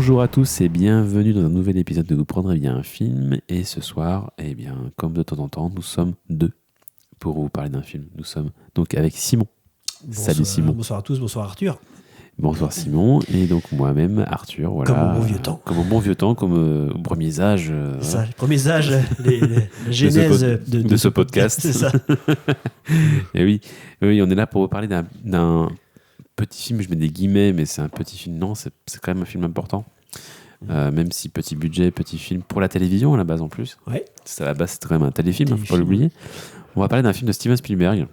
Bonjour à tous et bienvenue dans un nouvel épisode de Vous prendrez bien un film. Et ce soir, eh bien, comme de temps en temps, nous sommes deux pour vous parler d'un film. Nous sommes donc avec Simon. Salut Simon. Bonsoir à tous, bonsoir Arthur. Bonsoir Simon, et donc moi-même, Arthur. Voilà. Comme au bon vieux temps. Comme au bon vieux temps, comme aux premiers âges. C'est ça, les premiers âges, la genèse de ce podcast. C'est ça. Et oui, on est là pour vous parler d'un petit film, je mets des guillemets, mais c'est un petit film. Non, c'est quand même un film important. Même si petit budget, petit film pour la télévision à la base en plus. Ouais. C'est à la base, c'est quand même un téléfilm, il ne faut pas l'oublier. On va parler d'un film de Steven Spielberg.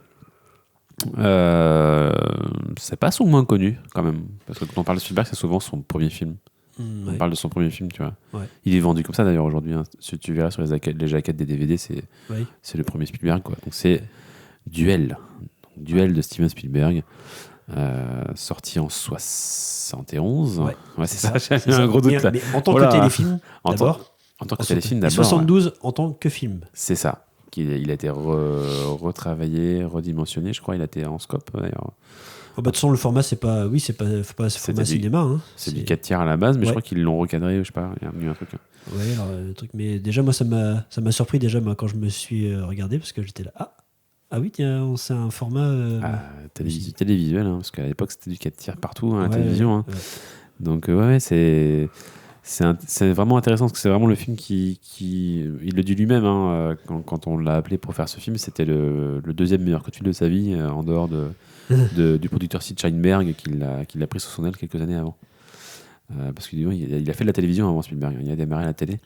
C'est pas son moins connu quand même, parce que quand on parle de Spielberg, c'est souvent son premier film. On parle de son premier film, tu vois. Ouais. Il est vendu comme ça d'ailleurs aujourd'hui. Hein. Si tu verras sur les jaquettes des DVD, c'est le premier Spielberg, quoi. Donc c'est Duel de Steven Spielberg. Sorti en 71. Ouais, c'est ça. J'ai un gros doute là. Mais en tant que téléfilm, d'abord. En tant que téléfilm, d'abord. 72 en tant que film. C'est ça. Il a été retravaillé, redimensionné, je crois. Il a été en scope d'ailleurs. De toute façon, le format, c'est pas format cinéma. Hein. C'est du 4 tiers à la base, mais je crois qu'ils l'ont recadré, je sais pas, il y a venu un truc. Ouais, alors, le truc. Mais déjà, moi, ça m'a surpris déjà quand je me suis regardé, parce que j'étais là. Ah oui, tiens, c'est un format. Télévisuel, hein, parce qu'à l'époque, c'était du 4 tiers partout, hein, la télévision. Hein. Donc, c'est vraiment intéressant, parce que c'est vraiment le film qui il le dit lui-même, hein, quand on l'a appelé pour faire ce film, c'était le deuxième meilleur coup de fil de sa vie, en dehors du producteur Sid Sheinberg, qui l'a pris sous son aile quelques années avant. Parce qu'il a fait de la télévision avant Spielberg, il a démarré à la télé,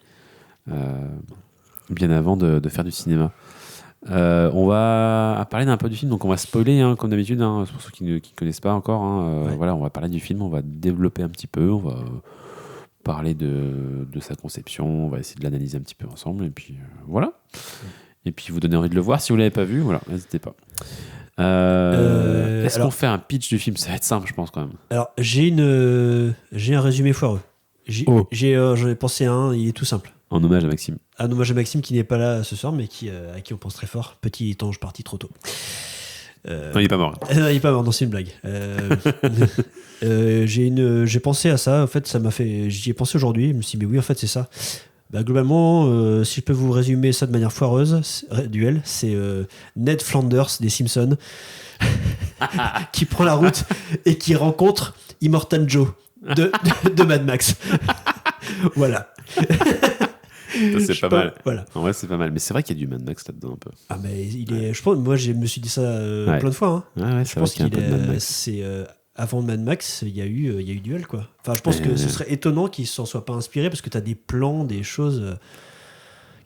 bien avant de faire du cinéma. On va parler d'un peu du film, donc on va spoiler, hein, comme d'habitude, hein, pour ceux qui ne connaissent pas encore. Hein, voilà, on va parler du film, on va développer un petit peu, on va parler de sa conception, on va essayer de l'analyser un petit peu ensemble, et puis voilà. Et puis vous donner envie de le voir si vous ne l'avez pas vu, voilà, n'hésitez pas. Est-ce qu'on fait un pitch du film? Ça va être simple, je pense, quand même. Alors, j'ai un résumé foireux. J'en ai pensé à un, il est tout simple. En hommage à Maxime. Un hommage à Maxime qui n'est pas là ce soir, mais à qui on pense très fort. Petit ange parti trop tôt. Non, il est pas mort. Il est pas mort, non, c'est une blague. J'ai pensé à ça, en fait, j'y ai pensé aujourd'hui, je me suis dit, mais oui, en fait, c'est ça. Globalement, si je peux vous résumer ça de manière foireuse, Duel, c'est Ned Flanders des Simpsons qui prend la route et qui rencontre Immortan Joe de Mad Max. Voilà. Ça, c'est pas mal. Voilà. En vrai, c'est pas mal. Mais c'est vrai qu'il y a du Mad Max là-dedans un peu. Ah, mais je pense, moi, je me suis dit ça plein de fois. Hein. Je pense qu'il y a un peu de Mad Max. C'est avant Mad Max, il y a eu Duel, quoi. Enfin, je pense que ce serait étonnant qu'il s'en soit pas inspiré, parce que tu as des plans, des choses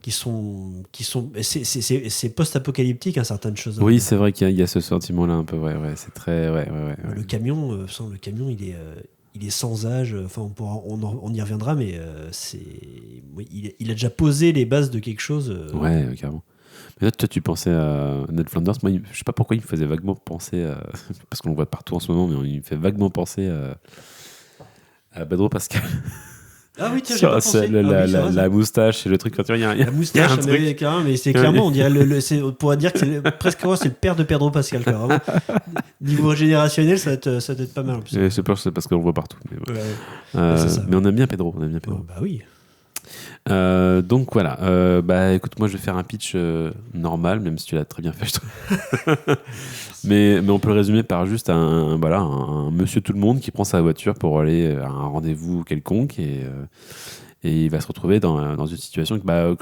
qui sont c'est post-apocalyptique, hein, certaines choses. Oui, c'est vrai qu'il y a ce sentiment-là un peu. Ouais, c'est très. Ouais. Le camion, il est sans âge. Enfin, on y reviendra, mais il a déjà posé les bases de quelque chose. Ouais, carrément. Mais toi, tu pensais à Ned Flanders. Moi, je sais pas pourquoi il me faisait vaguement penser à... Parce qu'on le voit partout en ce moment, mais il me fait vaguement penser à Pedro Pascal. Ah oui, tiens, j'ai pas pensé. La moustache et le truc. Il y a la moustache, mais c'est clairement, on dirait on pourrait dire que c'est le père de Pedro Pascal, quoi, vraiment. Niveau générationnel, ça doit être pas mal. En plus. C'est parce qu'on le voit partout. Mais, ça. Mais on aime bien Pedro. Bah oui. Donc voilà, écoute, moi je vais faire un pitch normal, même si tu l'as très bien fait, je trouve. mais on peut le résumer par juste un monsieur tout le monde qui prend sa voiture pour aller à un rendez-vous quelconque, et il va se retrouver dans une situation que pas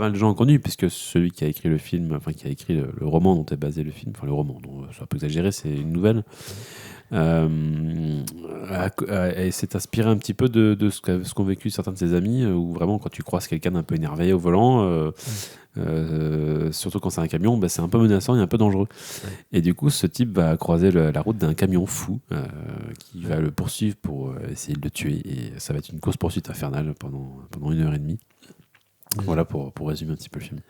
mal de gens ont connue, puisque celui qui a écrit le film, enfin qui a écrit le roman dont est basé le film, enfin le roman, dont c'est un peu exagéré, c'est une nouvelle, et s'est inspiré un petit peu de ce qu'ont vécu certains de ses amis, où vraiment quand tu croises quelqu'un d'un peu énervé au volant, surtout quand c'est un camion, c'est un peu menaçant et un peu dangereux. Et du coup, ce type va croiser la route d'un camion fou qui va le poursuivre pour essayer de le tuer, et ça va être une course-poursuite infernale pendant 1h30. Voilà pour résumer un petit peu le film.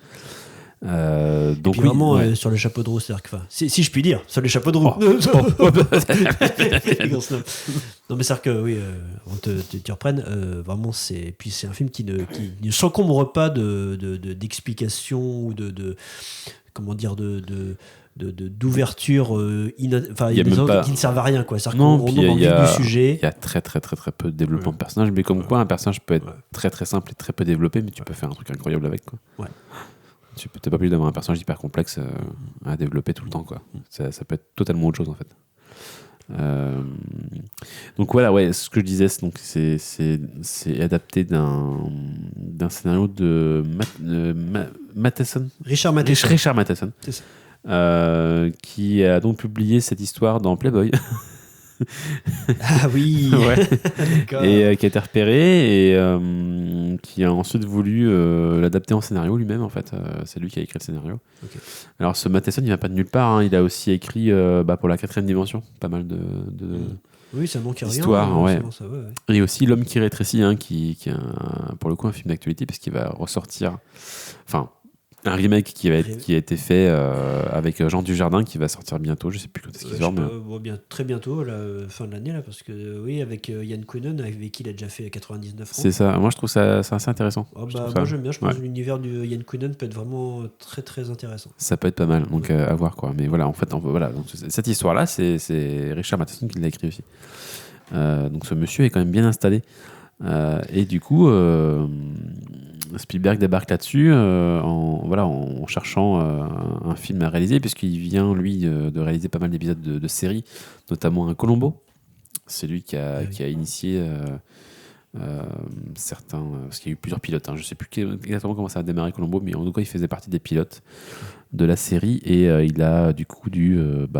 Donc vraiment sur le chapeau de roue, c'est-à-dire que, si je puis dire, sur le chapeau de roue. Non, mais c'est-à-dire que oui, on te reprenne, vraiment, c'est un film qui ne s'encombre pas d'explications ou comment dire, d'ouverture enfin Il y a des même ordres pas- qui ne servent à rien, quoi. C'est-à-dire Non, qu'on puis tombe dans le il y a- vif du sujet. Il y a très très très très peu de développement Ouais. de personnage, mais comme Ouais. quoi un personnage peut être Ouais. très très simple et très peu développé, mais tu peux faire un truc incroyable avec, quoi. Ouais. T'es pas obligé d'avoir un personnage hyper complexe à développer tout le temps, quoi. Ça peut être totalement autre chose, en fait. Donc voilà, ouais, ce que je disais, c'est adapté d'un scénario de Matheson. Richard Matheson. Richard Matheson. C'est ça. Qui a donc publié cette histoire dans Playboy. Ah oui. Ouais. D'accord. Et qui a été repéré et qui a ensuite voulu l'adapter en scénario lui-même, en fait. C'est lui qui a écrit le scénario. Ok. Alors ce Matheson, il vient pas de nulle part, hein. Il a aussi écrit pour la 4ème dimension pas mal de Oui, ça manque à rien. Histoire, ouais. sinon ça va, ouais. et aussi L'homme qui rétrécit, hein, qui est pour le coup un film d'actualité parce qu'il va ressortir, enfin un remake qui a été fait avec Jean Dujardin qui va sortir bientôt. Je sais plus quand est-ce qu'il Ouais, sort, je sais mais pas, bon, très bientôt, fin de l'année, là, parce que oui, avec Yann Kounen, avec qui il a déjà fait 99 francs. c'est ça. Moi, je trouve ça c'est assez intéressant. Oh, Je bah, trouve moi ça- j'aime bien, je pense ouais. que l'univers de Yann Kounen peut être vraiment très très intéressant. Ça peut être pas mal, donc à voir, quoi. Mais voilà, en fait, voilà. Donc, cette histoire-là, c'est Richard Matheson qui l'a écrit aussi. Donc ce monsieur est quand même bien installé. Et du coup, Spielberg débarque là-dessus en cherchant un film à réaliser, puisqu'il vient, lui, de réaliser pas mal d'épisodes de séries, notamment un Columbo. C'est lui qui a initié certains... parce qu'il y a eu plusieurs pilotes. Je ne sais plus exactement comment ça a démarré Columbo, mais en tout cas, il faisait partie des pilotes de la série, et il a du coup dû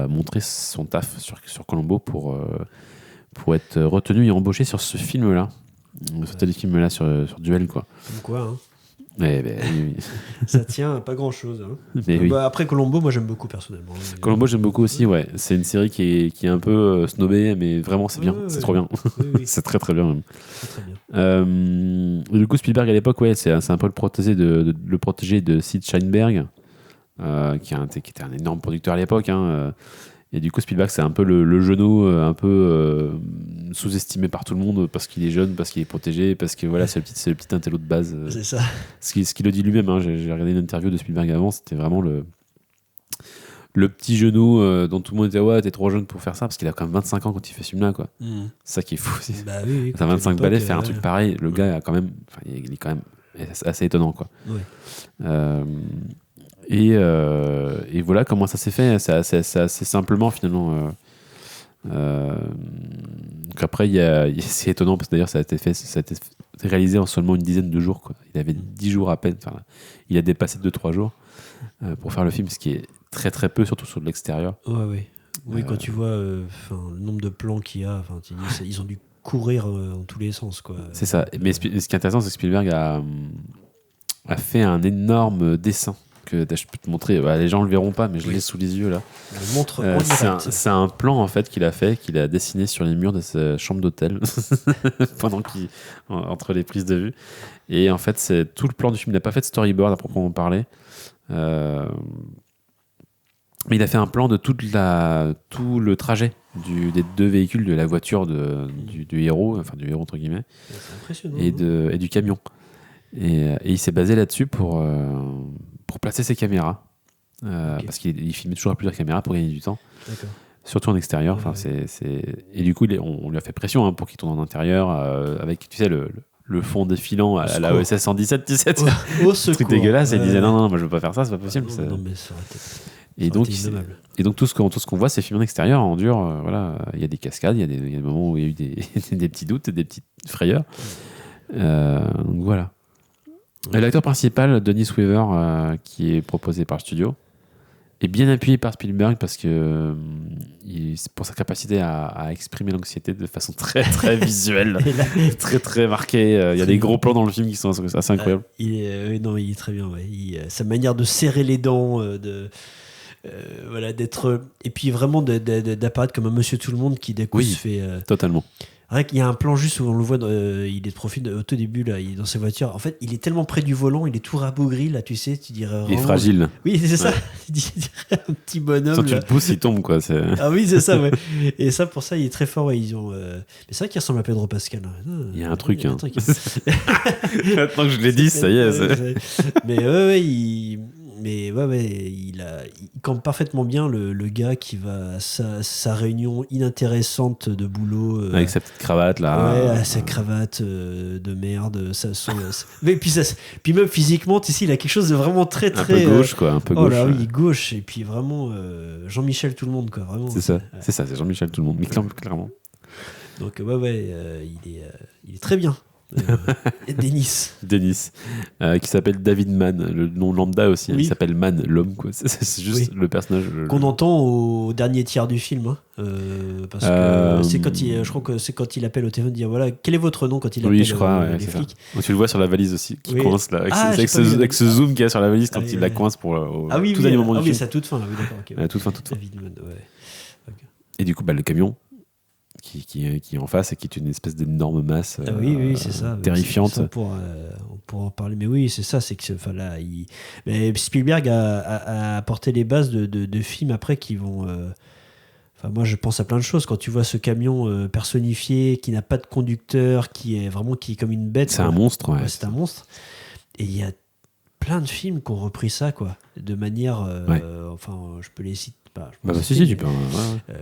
montrer son taf sur Columbo pour être retenu et embauché sur ce film-là. Sur tel film-là, sur Duel, quoi. Comme quoi, hein. Oui. Ça tient à pas grand-chose. Hein. Mais oui. Bah, après Colombo, moi j'aime beaucoup personnellement. Columbo, j'aime beaucoup aussi, ouais. C'est une série qui est un peu snobée, mais vraiment, c'est bien. Ouais, C'est ouais. trop bien. Oui, C'est très très bien, même. c'est très bien. Du coup, Spielberg, à l'époque, ouais, c'est un peu le protégé de Sid Sheinberg, qui était un énorme producteur à l'époque, hein. Et du coup, Spielberg, c'est un peu le genou un peu sous-estimé par tout le monde parce qu'il est jeune, parce qu'il est protégé, parce que voilà, c'est le petit intello de base. C'est ça. Ce qu'il le dit lui-même, hein. J'ai regardé une interview de Spielberg avant, c'était vraiment le petit genou dont tout le monde était ouais, t'es trop jeune pour faire ça, parce qu'il a quand même 25 ans quand il fait ce film-là, quoi. C'est ça qui est fou aussi. Bah oui. T'as 25 balais, faire un truc pareil, le gars a quand même, il est quand même assez étonnant, quoi. Ouais. Et voilà comment ça s'est fait. C'est assez simplement, finalement. Donc après, c'est étonnant parce que d'ailleurs, ça a été réalisé en seulement une dizaine de jours, quoi. Il avait 10 jours à peine. Enfin, il a dépassé 2-3 jours pour faire le film, ce qui est très très peu, surtout sur de l'extérieur. Ouais. Oui, quand tu vois le nombre de plans qu'il y a, tu dis, ils ont dû courir dans tous les sens, quoi. C'est ça. Mais ce qui est intéressant, c'est que Spielberg a fait un énorme dessin que je peux te montrer. Les gens le verront pas, mais je l'ai sous les yeux là. On montre en direct. C'est un plan en fait qu'il a dessiné sur les murs de sa chambre d'hôtel entre les prises de vue. Et en fait, c'est tout le plan du film. Il n'a pas fait de storyboard à proprement parler. Mais il a fait un plan de tout le trajet des deux véhicules, de la voiture du héros, enfin du héros entre guillemets, C'est impressionnant. et du camion. Et il s'est basé là-dessus pour placer ses caméras. Ok. Parce qu'il filmait toujours à plusieurs caméras pour gagner du temps, D'accord. surtout en extérieur. Ouais. Et du coup, on lui a fait pression, hein, pour qu'il tourne en intérieur, avec, tu sais, le fond défilant à la OSS 117, tu sais, Au truc secours. dégueulasse. Et il disait non, moi je veux pas faire ça, c'est pas possible. Non, mais ça aurait été. Et donc tout ce qu'on voit, c'est filmé en extérieur, en dur. Voilà, il y a des cascades, il y a des moments où il y a eu des petits doutes, des petites frayeurs. Donc voilà. Et l'acteur principal, Dennis Weaver, qui est proposé par le studio, est bien appuyé par Spielberg parce que pour sa capacité à exprimer l'anxiété de façon très très visuelle, très très marquée. Il y a des gros plans dans le film qui sont assez incroyables. Il est très bien. Ouais. Sa manière de serrer les dents, voilà, d'être. Et puis vraiment d'apparaître comme un monsieur tout le monde qui d'un coup Oui. se fait. Totalement. Il y a un plan juste où on le voit, il est de profil au tout début, là, il est dans sa voiture. En fait, il est tellement près du volant, il est tout rabougri, là, tu sais, tu dirais. Il est vraiment- fragile. Oui, c'est ça. Ouais. Tu dirais un petit bonhomme. Quand tu là. le pousses, il tombe, quoi. Ah oui, c'est ça, ouais. Et ça, pour ça, il est très fort. Ouais, ils ont. Mais c'est vrai qu'il ressemble à Pedro Pascal. Hein. Il y a un truc. Il y a Maintenant que je l'ai dit, ça y est. Mais ouais, Mais ouais, il campe parfaitement bien le gars qui va à sa réunion inintéressante de boulot. Avec sa petite cravate là. Ouais, à sa cravate de merde. Mais puis même physiquement, tu sais, il a quelque chose de vraiment très Un très. peu gauche, quoi. Un peu Oh gauche. là oui, gauche. Et puis vraiment, Jean-Michel tout le monde, quoi. Vraiment. C'est ça. C'est ça, c'est Jean-Michel tout le monde. Mais clairement. Donc il est très bien. Et Denis. Qui s'appelle David Mann, le nom lambda aussi. Oui. Il s'appelle Mann, l'homme, quoi. C'est juste le personnage. Qu'on entend au dernier tiers du film. Hein. Parce que c'est quand je crois que c'est quand il appelle au téléphone, dire voilà, quel est votre nom quand il appelle je crois, les flics. Tu le vois sur la valise aussi, qui coince là, avec ce vu. zoom qu'il y a sur la valise quand il la coince pour oui, tout dernier moment du film. c'est à toute fin. Oui, d'accord. Okay. Toute fin. David Mann, ouais. Okay. Et du coup, le camion qui est en face et qui est une espèce d'énorme masse oui, c'est ça, terrifiante. C'est ça on pourra en parler, mais oui, c'est ça, c'est que là, mais Spielberg a apporté les bases de films après qui vont. Moi, je pense à plein de choses. Quand tu vois ce camion personnifié, qui n'a pas de conducteur, qui est comme une bête. C'est un monstre, ouais. C'est un monstre. Et il y a plein de films qui ont repris ça, quoi, de manière. Je peux les citer. Si, tu peux.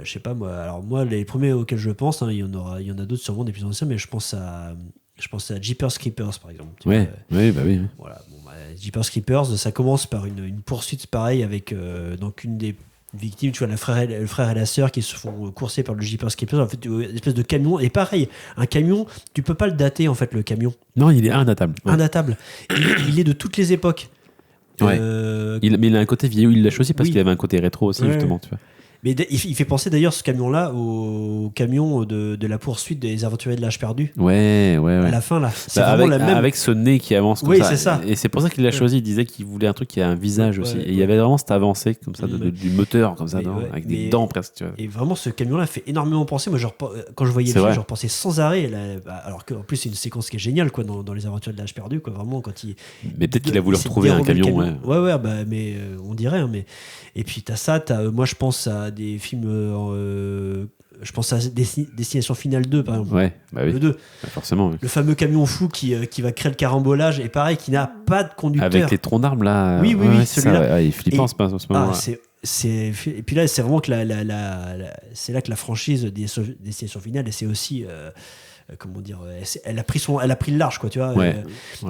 Je sais pas, moi. Alors, moi, les premiers auxquels je pense, il y en a d'autres sûrement des plus anciens, mais je pense à Jeepers Creepers, par exemple. Oui. Voilà, Jeepers Creepers, ça commence par une poursuite pareille avec donc une des victimes, tu vois, le frère et la sœur qui se font courser par le Jeepers Creepers, en fait, une espèce de camion. Et pareil, un camion, tu peux pas le dater, en fait, le camion. Non, il est indatable. Ouais. Indatable. Il est de toutes les époques. Ouais. Mais il a un côté vieillot, il l'a choisi parce qu'il avait un côté rétro aussi, justement. Tu vois. Mais il fait penser d'ailleurs ce camion-là au camion de la poursuite des aventuriers de l'âge perdu. Ouais. À la fin, là. C'est vraiment la même. Avec ce nez qui avance comme ça. C'est ça. Et c'est pour ça qu'il l'a choisi. Il disait qu'il voulait un truc qui a un visage aussi. Et il y avait vraiment cette avancée comme ça, du moteur, comme ça, avec des dents presque. Tu vois. Et vraiment, ce camion-là fait énormément penser. Moi, quand je voyais le film, je repensais sans arrêt. Alors qu'en plus, c'est une séquence qui est géniale, quoi, dans les aventuriers de l'âge perdu, quoi. Vraiment, quand il. Mais peut-être qu'il a voulu retrouver un camion. Ouais, mais on dirait. Hein, mais... Et puis, t'as ça. Moi, je pense à des films. Je pense à Destination Finale 2, par exemple. Ouais, bah oui. Le 2. Bah forcément. Oui. Le fameux camion fou qui va créer le carambolage. Et pareil, qui n'a pas de conducteur. Avec les troncs d'arbres, là. Oui, celui-là. Il est flippant, ce moment-là. Et puis là, c'est vraiment que c'est là que la franchise Destination Finale, et c'est aussi. Comment dire, elle a pris le large, quoi, tu vois. Ouais.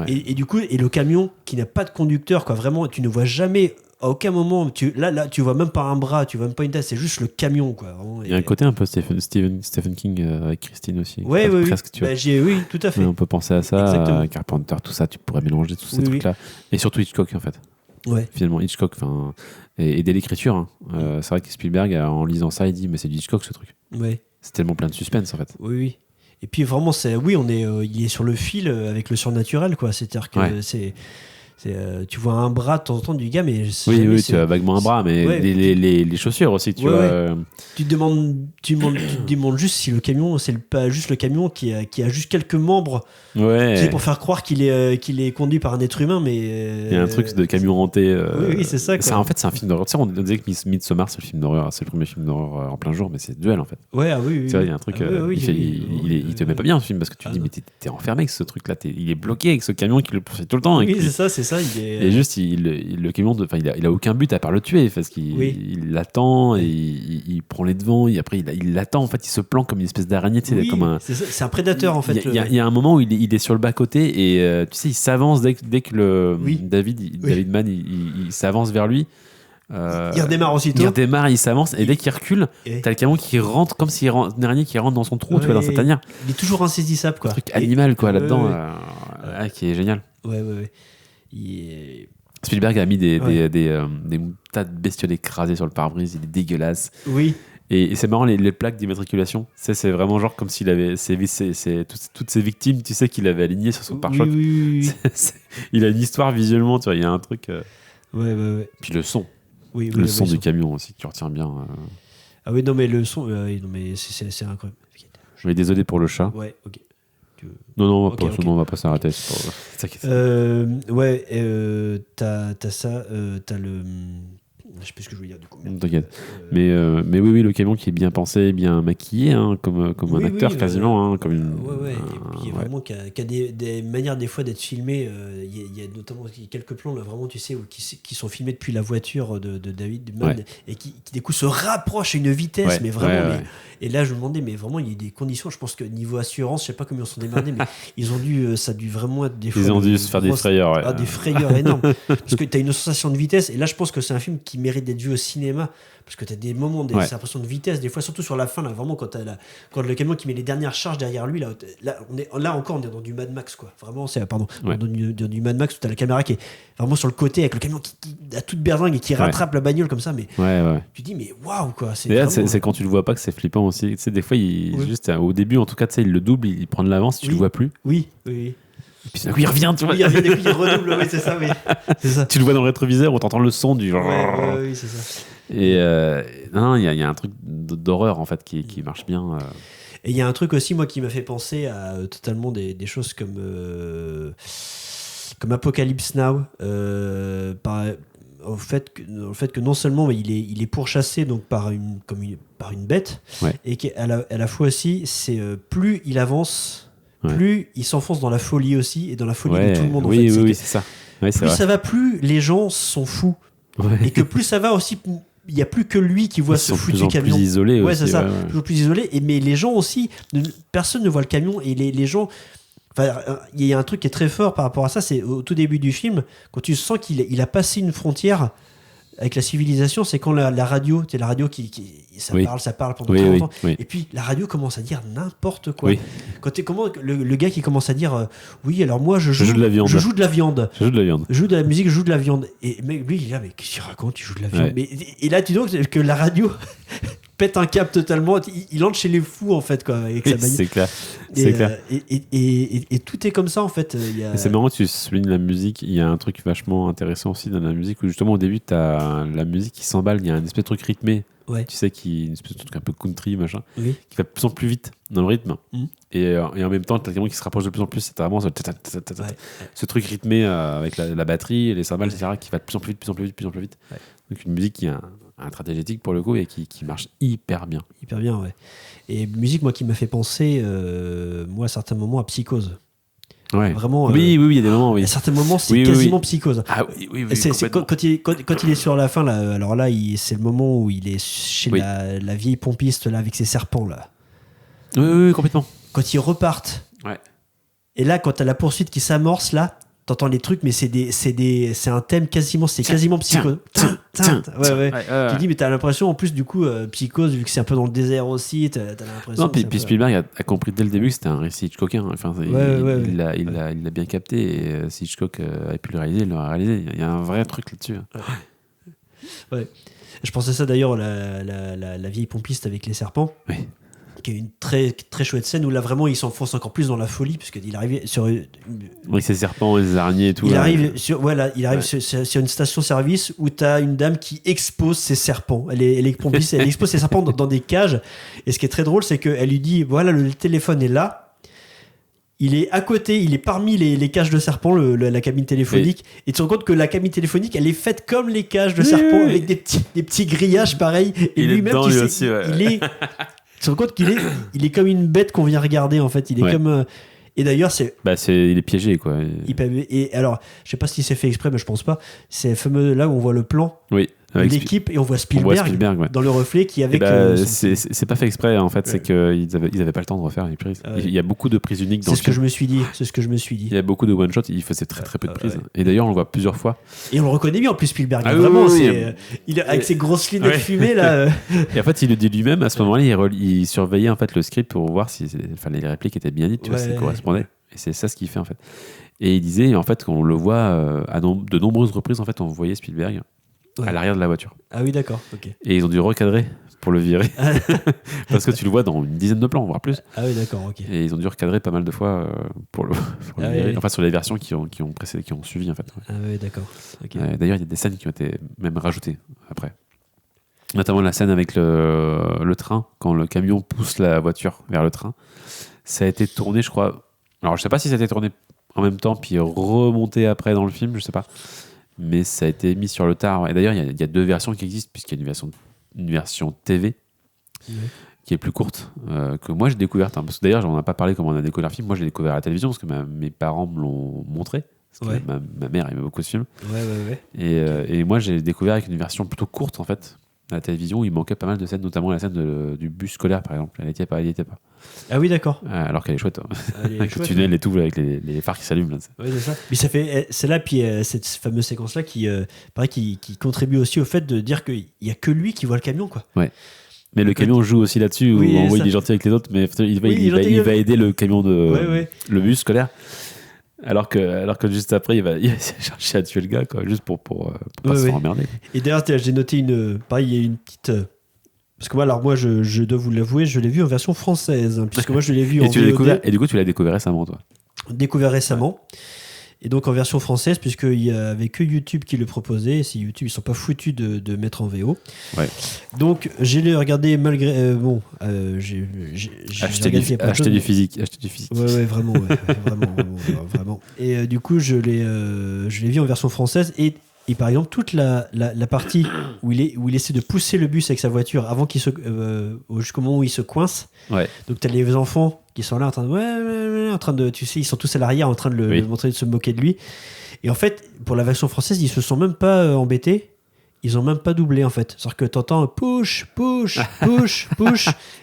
Et du coup, le camion qui n'a pas de conducteur, quoi, vraiment, tu ne vois jamais. À aucun moment, là, tu vois même pas un bras, tu vois même pas une tête, c'est juste le camion, quoi. Vraiment. Il y a un côté un peu Stephen King avec Christine aussi. Oui, presque, tu vois. Oui, tout à fait. On peut penser à ça, Carpenter, tout ça, tu pourrais mélanger tous ces trucs-là. Et surtout Hitchcock, en fait. Ouais. Finalement, Hitchcock, et dès l'écriture, hein. C'est vrai que Spielberg, en lisant ça, il dit, mais c'est du Hitchcock, ce truc. Ouais. C'est tellement plein de suspense, en fait. Oui. Et puis vraiment, il est sur le fil avec le surnaturel, quoi. C'est-à-dire que tu vois un bras de temps en temps du gars, mais tu as vaguement un bras, mais les chaussures aussi, tu vois. Tu te demandes juste si le camion, c'est pas juste le camion qui a juste quelques membres, pour faire croire qu'il est conduit par un être humain, mais il y a un truc de camion hanté. Oui, c'est ça. En fait, c'est un film d'horreur. Tu sais, on disait que Midsommar, c'est le film d'horreur, c'est le premier film d'horreur en plein jour, mais c'est Duel, en fait. Ouais, oui. Tu vois, il y a un truc. Il te met pas bien, ce film, parce que tu te dis, mais t'es enfermé avec ce truc-là, il est bloqué avec ce camion qui le poursuit tout le temps. Oui, c'est ça. Et juste, le camion, il a aucun but à part le tuer, parce qu'il l'attend et il prend les devants, et après il l'attend, en fait, il se planque comme une espèce d'araignée, tu sais, comme c'est un prédateur, en fait. Il y a un moment où il est sur le bas-côté et tu sais, il s'avance dès que David Mann il s'avance vers lui. Il redémarre aussitôt. Il s'avance et dès qu'il recule, t'as le camion qui rentre comme s'il y avait une araignée qui rentre dans son trou, tu vois, dans sa tanière. Il est toujours insaisissable, quoi. Un truc animal, quoi, là-dedans, qui est génial. Ouais. Spielberg a mis des tas de bestioles écrasées sur le pare-brise, il est dégueulasse. Oui. Et c'est marrant, les plaques d'immatriculation, c'est vraiment genre comme s'il avait toutes ces victimes, tu sais, qu'il avait alignées sur son pare-choc. Oui. Il a une histoire visuellement, tu vois, il y a un truc. Ouais. Puis le son. Oui, le son du camion aussi, tu retiens bien. Ah oui, non, mais le son, non, mais c'est incroyable. Je vais désolé pour le chat. Ouais, ok. Non, on va pas s'arrêter. T'as ça, t'as le. Je sais plus ce que je voulais dire du coup. T'inquiète. Mais oui, le camion qui est bien pensé, bien maquillé, hein, comme Oui, un acteur oui, quasiment. Hein, comme une, ouais. Et puis vraiment qui a des manières des fois d'être filmé. Il y a notamment quelques plans là vraiment tu sais qui sont filmés depuis la voiture de David Mann et qui des coups se rapprochent à une vitesse mais vraiment. Et là je me demandais mais vraiment il y a des conditions. Je pense que niveau assurance je sais pas comment ils sont démerdés mais ils ont dû ça a dû vraiment être des fois. Ils ont dû se faire des frayeurs. Des frayeurs énormes parce que tu as une sensation de vitesse et là je pense que c'est un film qui mérite d'être vu au cinéma. Parce que tu as des moments, cette impression de vitesse, des fois, surtout sur la fin, là, vraiment, quand le camion qui met les dernières charges derrière lui, là encore, on est dans du Mad Max, quoi. Vraiment, dans du Mad Max où tu as la caméra qui est vraiment sur le côté avec le camion qui a toute berzingue et qui rattrape la bagnole comme ça. Mais tu dis, mais waouh, quoi. C'est quand tu le vois pas que c'est flippant aussi. Tu sais, des fois, juste au début, en tout cas, tu sais, il le double, il prend de l'avance, tu le vois plus. Oui. Et puis il revient, tu vois. Il revient, il redouble, oui, c'est ça, oui. C'est ça. Tu le vois dans le rétroviseur, on t'entend le son du. Oui, c'est ça. Et non, il y a un truc d'horreur en fait qui marche bien. Et il y a un truc aussi, moi, qui m'a fait penser à totalement des choses comme Apocalypse Now, au fait que non seulement il est pourchassé donc par une bête, et qu'à la fois aussi, c'est plus il avance, plus il s'enfonce dans la folie aussi, et dans la folie de tout le monde. Oui, c'est ça. Plus ça va, plus les gens sont fous. Et que plus ça va aussi, il n'y a plus que lui qui voit ce foutu camion. Plus isolé aussi, c'est ça, toujours plus isolé. Mais les gens aussi, personne ne voit le camion et les gens. Il y a un truc qui est très fort par rapport à ça, c'est au tout début du film, quand tu sens qu'il a passé une frontière avec la civilisation, c'est quand la radio, c'est la radio qui ça parle pendant très longtemps. Et puis la radio commence à dire n'importe quoi. Quand le gars qui commence à dire oui, alors moi je joue de la viande. Je joue de la viande. Je joue de la musique, je joue de la viande. Et lui il est là, mais qu'est-ce qu'il raconte, tu joues de la viande. Et là tu vois que la radio pète un câble totalement, il entre chez les fous en fait quoi, avec sa bagnole. C'est clair. Et tout est comme ça en fait. C'est marrant que tu soulignes la musique. Il y a un truc vachement intéressant aussi dans la musique où justement au début tu as la musique qui s'emballe, il y a un espèce de truc rythmé. Tu sais, une espèce de truc un peu country machin, qui va de plus en plus vite dans le rythme. Et en même temps tu as quelqu'un qui se rapproche de plus en plus, c'est vraiment ce truc rythmé avec la batterie et les cymbales, etc., qui va de plus en plus vite. Donc une musique qui a un tragédétique pour le coup et qui marche hyper bien. Et musique, moi, qui m'a fait penser moi à certains moments à Psychose. Vraiment, oui, il y a des moments, à certains moments, c'est quasiment Psychose. Ah oui, c'est quand il est sur la fin, là, alors là, c'est le moment où il est chez la vieille pompiste là, avec ses serpents. Là. Oui, complètement. Quand ils repartent, et là, quand t'as la poursuite qui s'amorce, là, t'entends les trucs, mais c'est un thème quasiment, quasiment Psychose. Tu dis, mais t'as l'impression, en plus, du coup, Psychose, vu que c'est un peu dans le désert aussi, t'as l'impression. Non, puis Spielberg a compris dès le début que c'était un récit Hitchcockien. Enfin, il l'a bien capté, et si Hitchcock avait pu le réaliser, il l'aurait réalisé. Il y a un vrai truc là-dessus. Je pensais ça d'ailleurs, la vieille pompiste avec les serpents. Qui est une très, très chouette scène où là vraiment il s'enfonce encore plus dans la folie puisqu'il arrive sur avec ses serpents et ses araignées et tout. Il arrive sur une station-service où tu as une dame qui expose ses serpents. Elle est pompiste, elle expose ses serpents dans des cages. Et ce qui est très drôle, c'est qu'elle lui dit voilà, le téléphone est là. Il est à côté, il est parmi les cages de serpents, la cabine téléphonique. Et tu te rends compte que la cabine téléphonique, elle est faite comme les cages de serpents avec des petits grillages pareils. Et lui-même, il est. Tu te rends compte qu'il est comme une bête qu'on vient regarder en fait. Il est comme. Et d'ailleurs, il est piégé quoi. Et alors, je sais pas si c'est fait exprès, mais je pense pas. C'est fameux là où on voit le plan. De l'équipe et on voit Spielberg, dans le reflet qui avec. C'est pas fait exprès en fait, c'est qu'ils avaient pas le temps de refaire les prises. Il y a beaucoup de prises uniques dans c'est ce que je me suis dit. Il y a beaucoup de one shot, il faisait très peu de prises. Et d'ailleurs, on le voit plusieurs fois. Et on le reconnaîait bien en plus Spielberg. Vraiment, avec ses grosses lunettes fumées là. Et en fait, il le dit lui-même. À ce moment-là, il surveillait en fait le script pour voir si les répliques étaient bien dites, tu vois, si ça correspondait. Et c'est ça ce qu'il fait en fait. Et il disait en fait qu'on le voit de nombreuses reprises en fait, on voyait Spielberg à l'arrière de la voiture. Ah oui, d'accord. Et ils ont dû recadrer pour le virer. Parce que tu le vois dans une dizaine de plans, voire plus. Ah oui, d'accord, Et ils ont dû recadrer pas mal de fois pour le virer. Enfin, sur les versions qui ont suivi, en fait. Ah oui, d'accord. D'ailleurs, il y a des scènes qui ont été même rajoutées après. Notamment la scène avec le train, quand le camion pousse la voiture vers le train. Ça a été tourné, je crois. Alors, je sais pas si ça a été tourné en même temps, puis remonté après dans le film, je sais pas. mais ça a été mis sur le tard. Et d'ailleurs, il y a 2 versions qui existent, puisqu'il y a une version TV qui est plus courte, que moi j'ai découverte. Parce que d'ailleurs, on n'a pas parlé comment on a découvert le film. Moi, j'ai découvert à la télévision, parce que mes parents me l'ont montré. Parce que ma mère aimait beaucoup ce film. Et moi, j'ai découvert avec une version plutôt courte, en fait, à la télévision, où il manquait pas mal de scènes, notamment la scène du bus scolaire, par exemple. Elle n'y était pas. Ah oui, d'accord. Alors qu'elle est chouette. Avec le tunnel et tout, avec les phares qui s'allument. Là. Oui, c'est ça. Mais ça fait, c'est là, puis cette fameuse séquence-là qui contribue aussi au fait de dire qu'il n'y a que lui qui voit le camion, quoi. Ouais. Mais le camion joue aussi là-dessus, où en gros, il est gentil avec les autres, mais il va aider le camion le bus scolaire. Alors que juste après, il va chercher à tuer le gars, quoi, juste pour pas se faire emmerder. Et d'ailleurs, j'ai noté pareil, il y a une petite. Parce que moi, je dois vous l'avouer, je l'ai vu en version française, hein, puisque moi, je l'ai vu en VOD. Et du coup, tu l'as découvert récemment, toi. Découvert récemment. Et donc en version française, puisqu'il y avait que YouTube qui le proposait, et si YouTube, ils sont pas foutus de mettre en VO. Ouais. Donc j'ai regardé malgré... j'ai acheter du physique. Ouais, vraiment, vraiment. Et du coup, je l'ai vu en version française, et par exemple, toute la partie où il essaie de pousser le bus avec sa voiture avant jusqu'au moment où il se coince. Ouais. Donc t'as les enfants qui sont là en train de tu sais, ils sont tous à l'arrière en train de le montrer, de se moquer de lui. Et en fait, pour la version française, ils se sont même pas embêtés. Ils ont même pas doublé, en fait. C'est-à-dire que t'entends push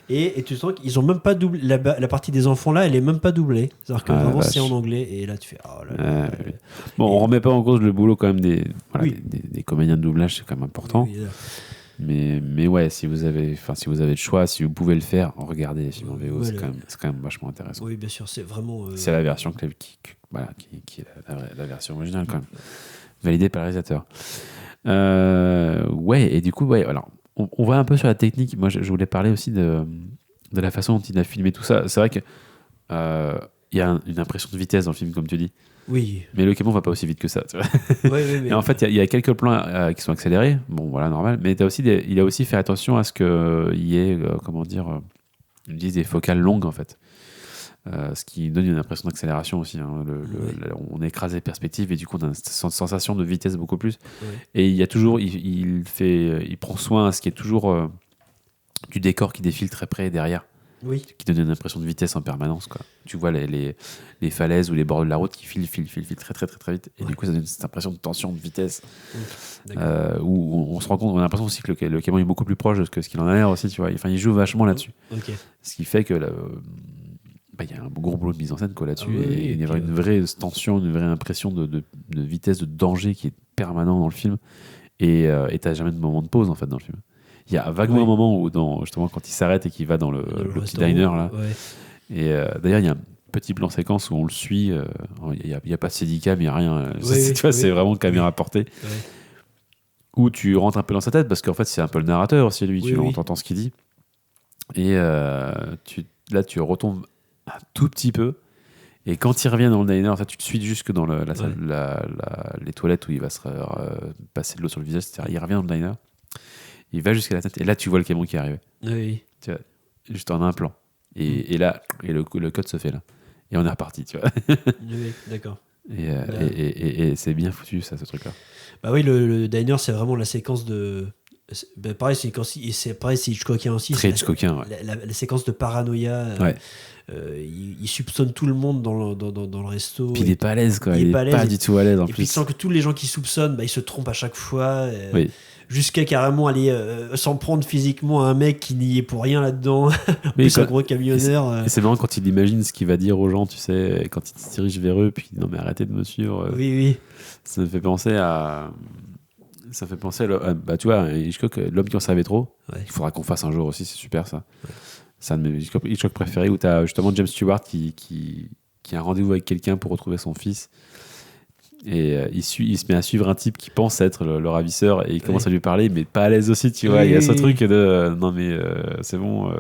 et tu sens qu'ils ont même pas doublé. La partie des enfants là, elle est même pas doublée. C'est-à-dire que vraiment c'est en anglais, et là tu fais oh là là. Oui. Bon, on remet pas en cause le boulot quand même des comédiens de doublage, c'est quand même important. Oui, mais ouais, si vous avez le choix, si vous pouvez le faire, regardez les films en VO, c'est quand même vachement intéressant. Oui, bien sûr, c'est vraiment. C'est la version qui est la version originale quand même, validée par le réalisateur. Et du coup, alors on va un peu sur la technique. Moi, je voulais parler aussi de la façon dont il a filmé tout ça. C'est vrai que il y a une impression de vitesse dans le film, comme tu dis. Oui. Mais le camion va pas aussi vite que ça. Tu vois. Et en fait, il y a quelques plans qui sont accélérés. Bon, voilà, normal. Mais il a aussi fait attention à ce qu'il y ait, des focales longues, en fait. Ce qui donne une impression d'accélération aussi. Hein. On écrase les perspectives et du coup, on a une sensation de vitesse beaucoup plus. Et il y a toujours, il prend soin à ce qu'il y ait toujours du décor qui défile très près et derrière. Oui. Qui donne une impression de vitesse en permanence, quoi. Tu vois les falaises ou les bords de la route qui filent très très très très vite, et du coup ça donne cette impression de tension, de vitesse, où on se rend compte, on a l'impression aussi que le camion est beaucoup plus proche que ce qu'il en a l'air aussi, tu vois. Enfin, il joue vachement là-dessus. Ce qui fait que il y a un gros boulot de mise en scène, quoi, là-dessus, et il y a une vraie tension, une vraie impression de vitesse, de danger qui est permanent dans le film, et t'as jamais de moment de pause en fait dans le film. Il y a vaguement un moment où, justement, quand il s'arrête et qu'il va dans le petit diner, là. Et d'ailleurs, il y a un petit plan séquence où on le suit. Il n'y a pas de steadicam, il n'y a rien. C'est vraiment caméra portée. Où tu rentres un peu dans sa tête, parce qu'en fait, c'est un peu le narrateur aussi, lui. Tu entends ce qu'il dit. Et là, tu retombes un tout petit peu. Et quand il revient dans le diner, tu te suis jusque dans la salle, les toilettes où il va se passer de l'eau sur le visage. C'est-à-dire, il revient dans le diner. Il va jusqu'à la tête, et là tu vois le camion qui est arrivé. Oui. Tu vois, juste en un plan. Et là, le cut se fait là. Et on est reparti, tu vois. Oui, d'accord. Et c'est bien foutu, ça, ce truc-là. Bah oui, le diner, c'est vraiment la séquence de. Pareil, c'est pareil, c'est Hitchcockien aussi. Très Hitchcockien, la séquence de paranoïa. Il soupçonne tout le monde dans le resto. Puis il est pas à l'aise, quoi. Il est pas du tout à l'aise en plus. Et puis il sent que tous les gens qui soupçonnent, ils se trompent à chaque fois. Oui. Jusqu'à carrément aller s'en prendre physiquement à un mec qui n'y est pour rien là-dedans. En plus, un gros camionneur. Et c'est marrant quand il imagine ce qu'il va dire aux gens, tu sais, quand il se dirige vers eux, puis non mais arrêtez de me suivre. Oui. Ça me fait penser à... tu vois, Hitchcock, L'homme qui en savait trop. Il faudra qu'on fasse un jour aussi, c'est super ça. C'est un de mes Hitchcock préférés, où tu as justement James Stewart qui a un rendez-vous avec quelqu'un pour retrouver son fils. Et il se met à suivre un type qui pense être le ravisseur, et il commence à lui parler, mais pas à l'aise aussi, tu vois. Il y a ce truc de non mais c'est bon.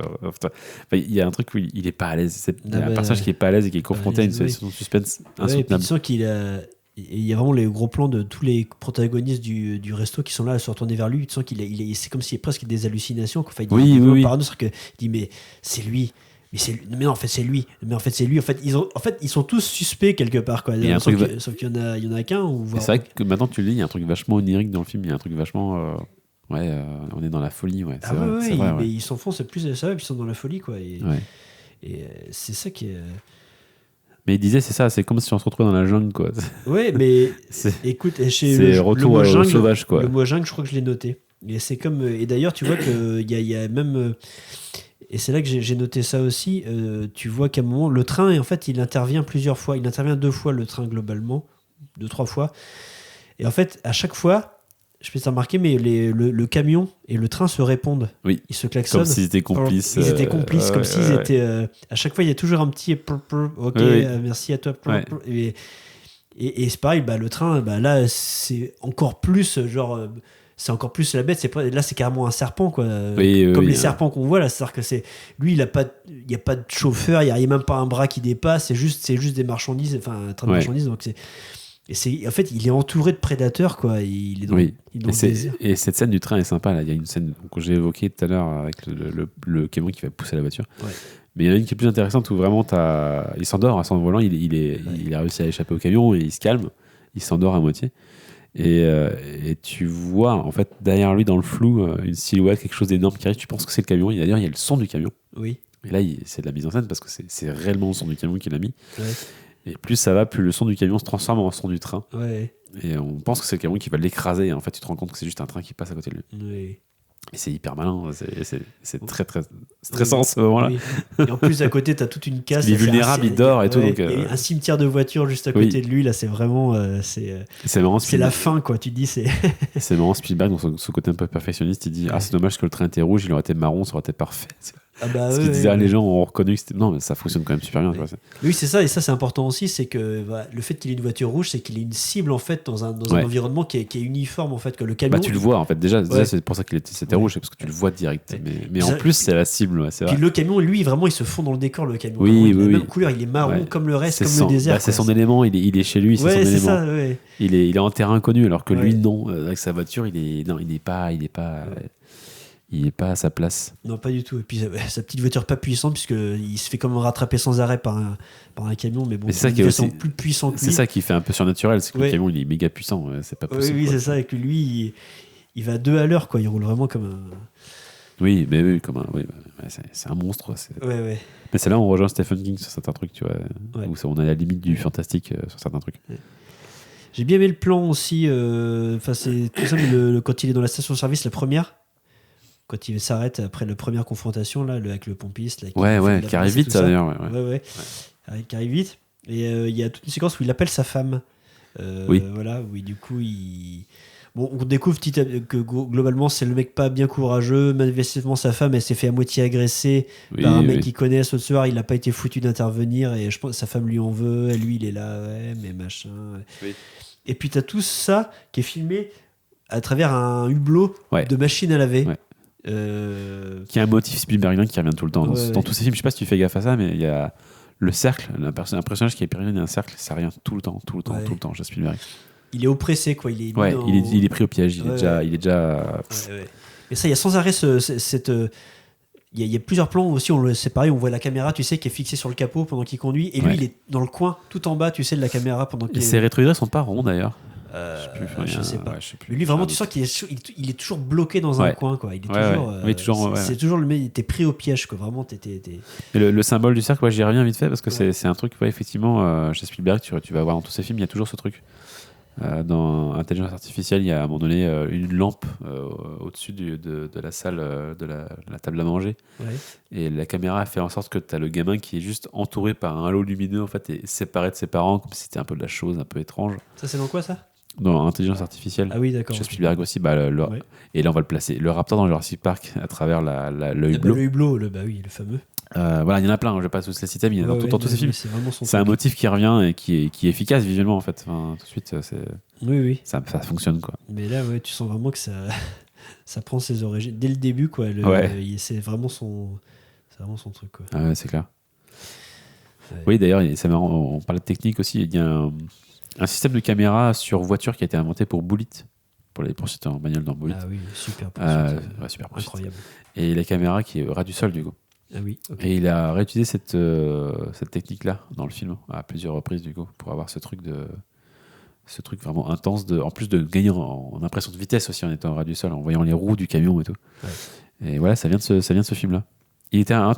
Il y a un truc où il est pas à l'aise. C'est un personnage qui est pas à l'aise et qui est confronté à une situation de suspense insoutenable. Tu sens qu'il y a vraiment les gros plans de tous les protagonistes du resto qui sont là à se retourner vers lui. Tu sens c'est comme s'il y a presque des hallucinations. Enfin, il oui. parano, c'est-à-dire qu'il dit mais c'est lui. mais non, en fait c'est lui. Mais en fait c'est lui. En fait ils sont tous suspects quelque part quoi. Il y a un truc Sauf qu'il y en a qu'un. C'est vrai que maintenant tu le dis, il y a un truc vachement onirique dans le film. Il y a un truc vachement. On est dans la folie. Ouais, c'est vrai. C'est vrai, mais ils s'enfoncent plus de ça, puis ils sont dans la folie quoi. Et c'est ça qui est. Mais il disait, c'est ça, c'est comme si on se retrouvait dans la jungle, quoi. Ouais, mais écoute, c'est retour au sauvage, quoi. Le mot jungle, je crois que je l'ai noté. Et c'est comme. Et d'ailleurs, tu vois qu'il y a même. Et c'est là que j'ai noté ça aussi. Tu vois qu'à un moment, le train, en fait, il intervient plusieurs fois. Il intervient 2 fois, le train, globalement. 2-3 fois. Et en fait, à chaque fois, je peux t'en remarquer, mais le camion et le train se répondent. Oui. Ils se klaxonnent. Comme s'ils étaient complices. Ils étaient complices, comme s'ils étaient. À chaque fois, il y a toujours un petit. Ok, merci à toi. Et c'est pareil, le train, là, c'est encore plus genre. C'est encore plus la bête. Là, c'est carrément un serpent, quoi. Comme les serpents qu'on voit là. C'est-à-dire que lui, il n'y a pas de chauffeur, il n'y a même pas un bras qui dépasse. C'est juste des marchandises, enfin un train de marchandises. Donc en fait, il est entouré de prédateurs, quoi. Il est dans le désert. Et cette scène du train est sympa. Là. Il y a une scène que j'ai évoquée tout à l'heure avec le camion qui va pousser la voiture. Ouais. Mais il y en a une qui est plus intéressante où vraiment il s'endort à son volant. Il a réussi à échapper au camion et il se calme. Il s'endort à moitié. Et tu vois en fait derrière lui dans le flou une silhouette, quelque chose d'énorme qui arrive. Tu penses que c'est le camion. Et d'ailleurs, il y a le son du camion. Oui. Et là, c'est de la mise en scène parce que c'est réellement le son du camion qu'il a mis. Ouais. Et plus ça va, plus le son du camion se transforme en son du train. Ouais. Et on pense que c'est le camion qui va l'écraser. Et en fait, tu te rends compte que c'est juste un train qui passe à côté de lui. Oui. Et c'est hyper malin. C'est très, très stressant ce moment-là. Oui. Et en plus, à côté, t'as toute une casse. Il est vulnérable, il dort et tout. Donc, et un cimetière de voitures juste à côté de lui. Là, c'est vraiment. C'est marrant. C'est la fin, quoi. Tu te dis, c'est. C'est marrant, Spielberg, dans ce côté un peu perfectionniste, il dit c'est dommage que le train était rouge, il aurait été marron, ça aurait été parfait. Ce qu'il disait, les gens ont reconnu que c'était. Non, mais ça fonctionne quand même super bien. Oui, c'est ça, et ça, c'est important aussi, c'est que le fait qu'il ait une voiture rouge, c'est qu'il ait une cible, en fait, dans un environnement qui est uniforme, en fait, que le camion. Tu le vois, en fait, déjà c'est pour ça qu'il c'était rouge, c'est parce que tu le vois direct. Mais en plus, c'est la cible, c'est vrai. Puis le camion, lui, vraiment, il se fond dans le décor, le camion. Oui, il a la même couleur, il est marron comme le reste, comme le désert. C'est son élément, il est chez lui, c'est son élément. Ça, il est en terrain inconnu, alors que lui, non. Avec sa voiture, il est pas à sa place. Non, pas du tout. Et puis sa petite voiture pas puissante, puisqu'il se fait comme rattraper sans arrêt par un camion, mais bon, c'est ça plus puissant que lui. C'est ça qui fait un peu surnaturel, c'est que le camion il est méga puissant, c'est pas possible. Oui, c'est ça, et que lui, il va 2 à l'heure, quoi. Il roule vraiment comme un. Oui, comme un. C'est un monstre. Ouais. Mais c'est là où on rejoint Stephen King sur certains trucs, tu vois, où on est à la limite du fantastique sur certains trucs. Ouais. J'ai bien aimé le plan aussi. C'est tout ça, mais quand il est dans la station-service, la première. Quand il s'arrête après la première confrontation là, avec le pompiste là, qui arrive vite ça d'ailleurs qui arrive vite, et il y a toute une séquence où il appelle sa femme, voilà, où du coup on découvre que globalement c'est le mec pas bien courageux. Manifestement sa femme elle s'est fait à moitié agresser par un mec qu'il connaît ce soir, il n'a pas été foutu d'intervenir et je pense que sa femme lui en veut et lui il est là mais machin, et puis t'as tout ça qui est filmé à travers un hublot de machine à laver. Qui est un motif Spielbergien qui revient tout le temps dans tous ces films. Je sais pas si tu fais gaffe à ça, mais il y a le cercle, un personnage qui est périodé d'un cercle, ça revient tout le temps chez Spielberg. Il est oppressé, quoi. Il est pris au piège. Il est déjà. Et ça, il y a sans arrêt cette. Il y a plusieurs plans aussi, c'est pareil, on voit la caméra, tu sais, qui est fixée sur le capot pendant qu'il conduit, et lui, il est dans le coin, tout en bas, tu sais, de la caméra pendant qu'il. Et ses rétroviseurs sont pas ronds d'ailleurs. Je sais pas. Mais lui, vraiment, tu sens qu'il est toujours bloqué dans un coin, quoi. Il est toujours. C'est toujours le mec, t'es pris au piège, quoi. Vraiment, Mais le symbole du cercle, j'y reviens vite fait parce que c'est un truc, effectivement, chez Spielberg, tu vas voir dans tous ses films, il y a toujours ce truc. Dans Intelligence Artificielle, il y a à un moment donné une lampe au-dessus de la salle, de la table à manger. Et la caméra fait en sorte que tu as le gamin qui est juste entouré par un halo lumineux en fait, et séparé de ses parents, comme si c'était un peu de la chose un peu étrange. Ça, c'est dans quoi ça ? Dans Intelligence Artificielle. Ah oui, d'accord. Chez Spielberg aussi, et là on va le placer. Le raptor dans Jurassic Park à travers le hublot. Le hublot, le fameux. Voilà, il y en a plein, je vais pas tous les citer, mais il y en a dans tous ces films. C'est un motif qui revient et qui est efficace visuellement en fait. Enfin, tout de suite, oui. Ça fonctionne quoi. Mais là, tu sens vraiment que ça prend ses origines dès le début quoi. C'est vraiment son truc quoi. Ah ouais, c'est clair. Ouais. Oui, d'ailleurs, c'est marrant. On parlait de technique aussi. Il y a un système de caméra sur voiture qui a été inventé pour Bullitt, pour les poursuites en bagnole dans Bullitt. Ah oui, super poursuite. Super poursuite. Incroyable. Et la caméra qui est au ras du sol du coup. Ah oui, ok. Et il a réutilisé cette technique-là dans le film à plusieurs reprises du coup pour avoir ce truc vraiment intense en plus de gagner en impression de vitesse aussi en étant au ras du sol, en voyant les roues du camion et tout. Ouais. Et voilà, ça vient de ce film-là. Il était à un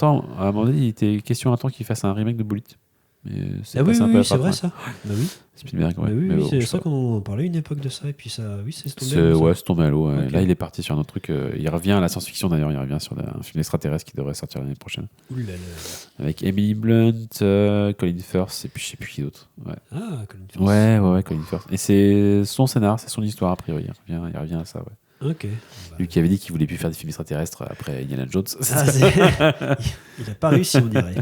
moment donné, il était question un temps qu'il fasse un remake de Bullitt. Mais c'est Ah oui, passé un peu à la c'est trappe, vrai ouais. ça. Bah oui. Spielberg, ouais. Bah oui, Mais oui, bon, c'est je sais ça pas. qu'on en parlait une époque de ça, et puis ça, oui, c'est tombé à l'eau, ça. C'est tombé à l'eau. Ouais. Ok. Là, il est parti sur un autre truc. Il revient à la science-fiction d'ailleurs. Il revient sur un film extraterrestre qui devrait sortir l'année prochaine. Ouh là là. Avec Emily Blunt, Colin Firth, et puis je sais plus qui d'autre. Ouais. Ah, Colin Firth. Ouais, Colin Firth. Et c'est son scénar, c'est son histoire a priori. Il revient à ça, ouais. Ok. Lui qui avait dit qu'il voulait plus faire des films extraterrestres après Indiana Jones. Ah, il a pas réussi, on dirait.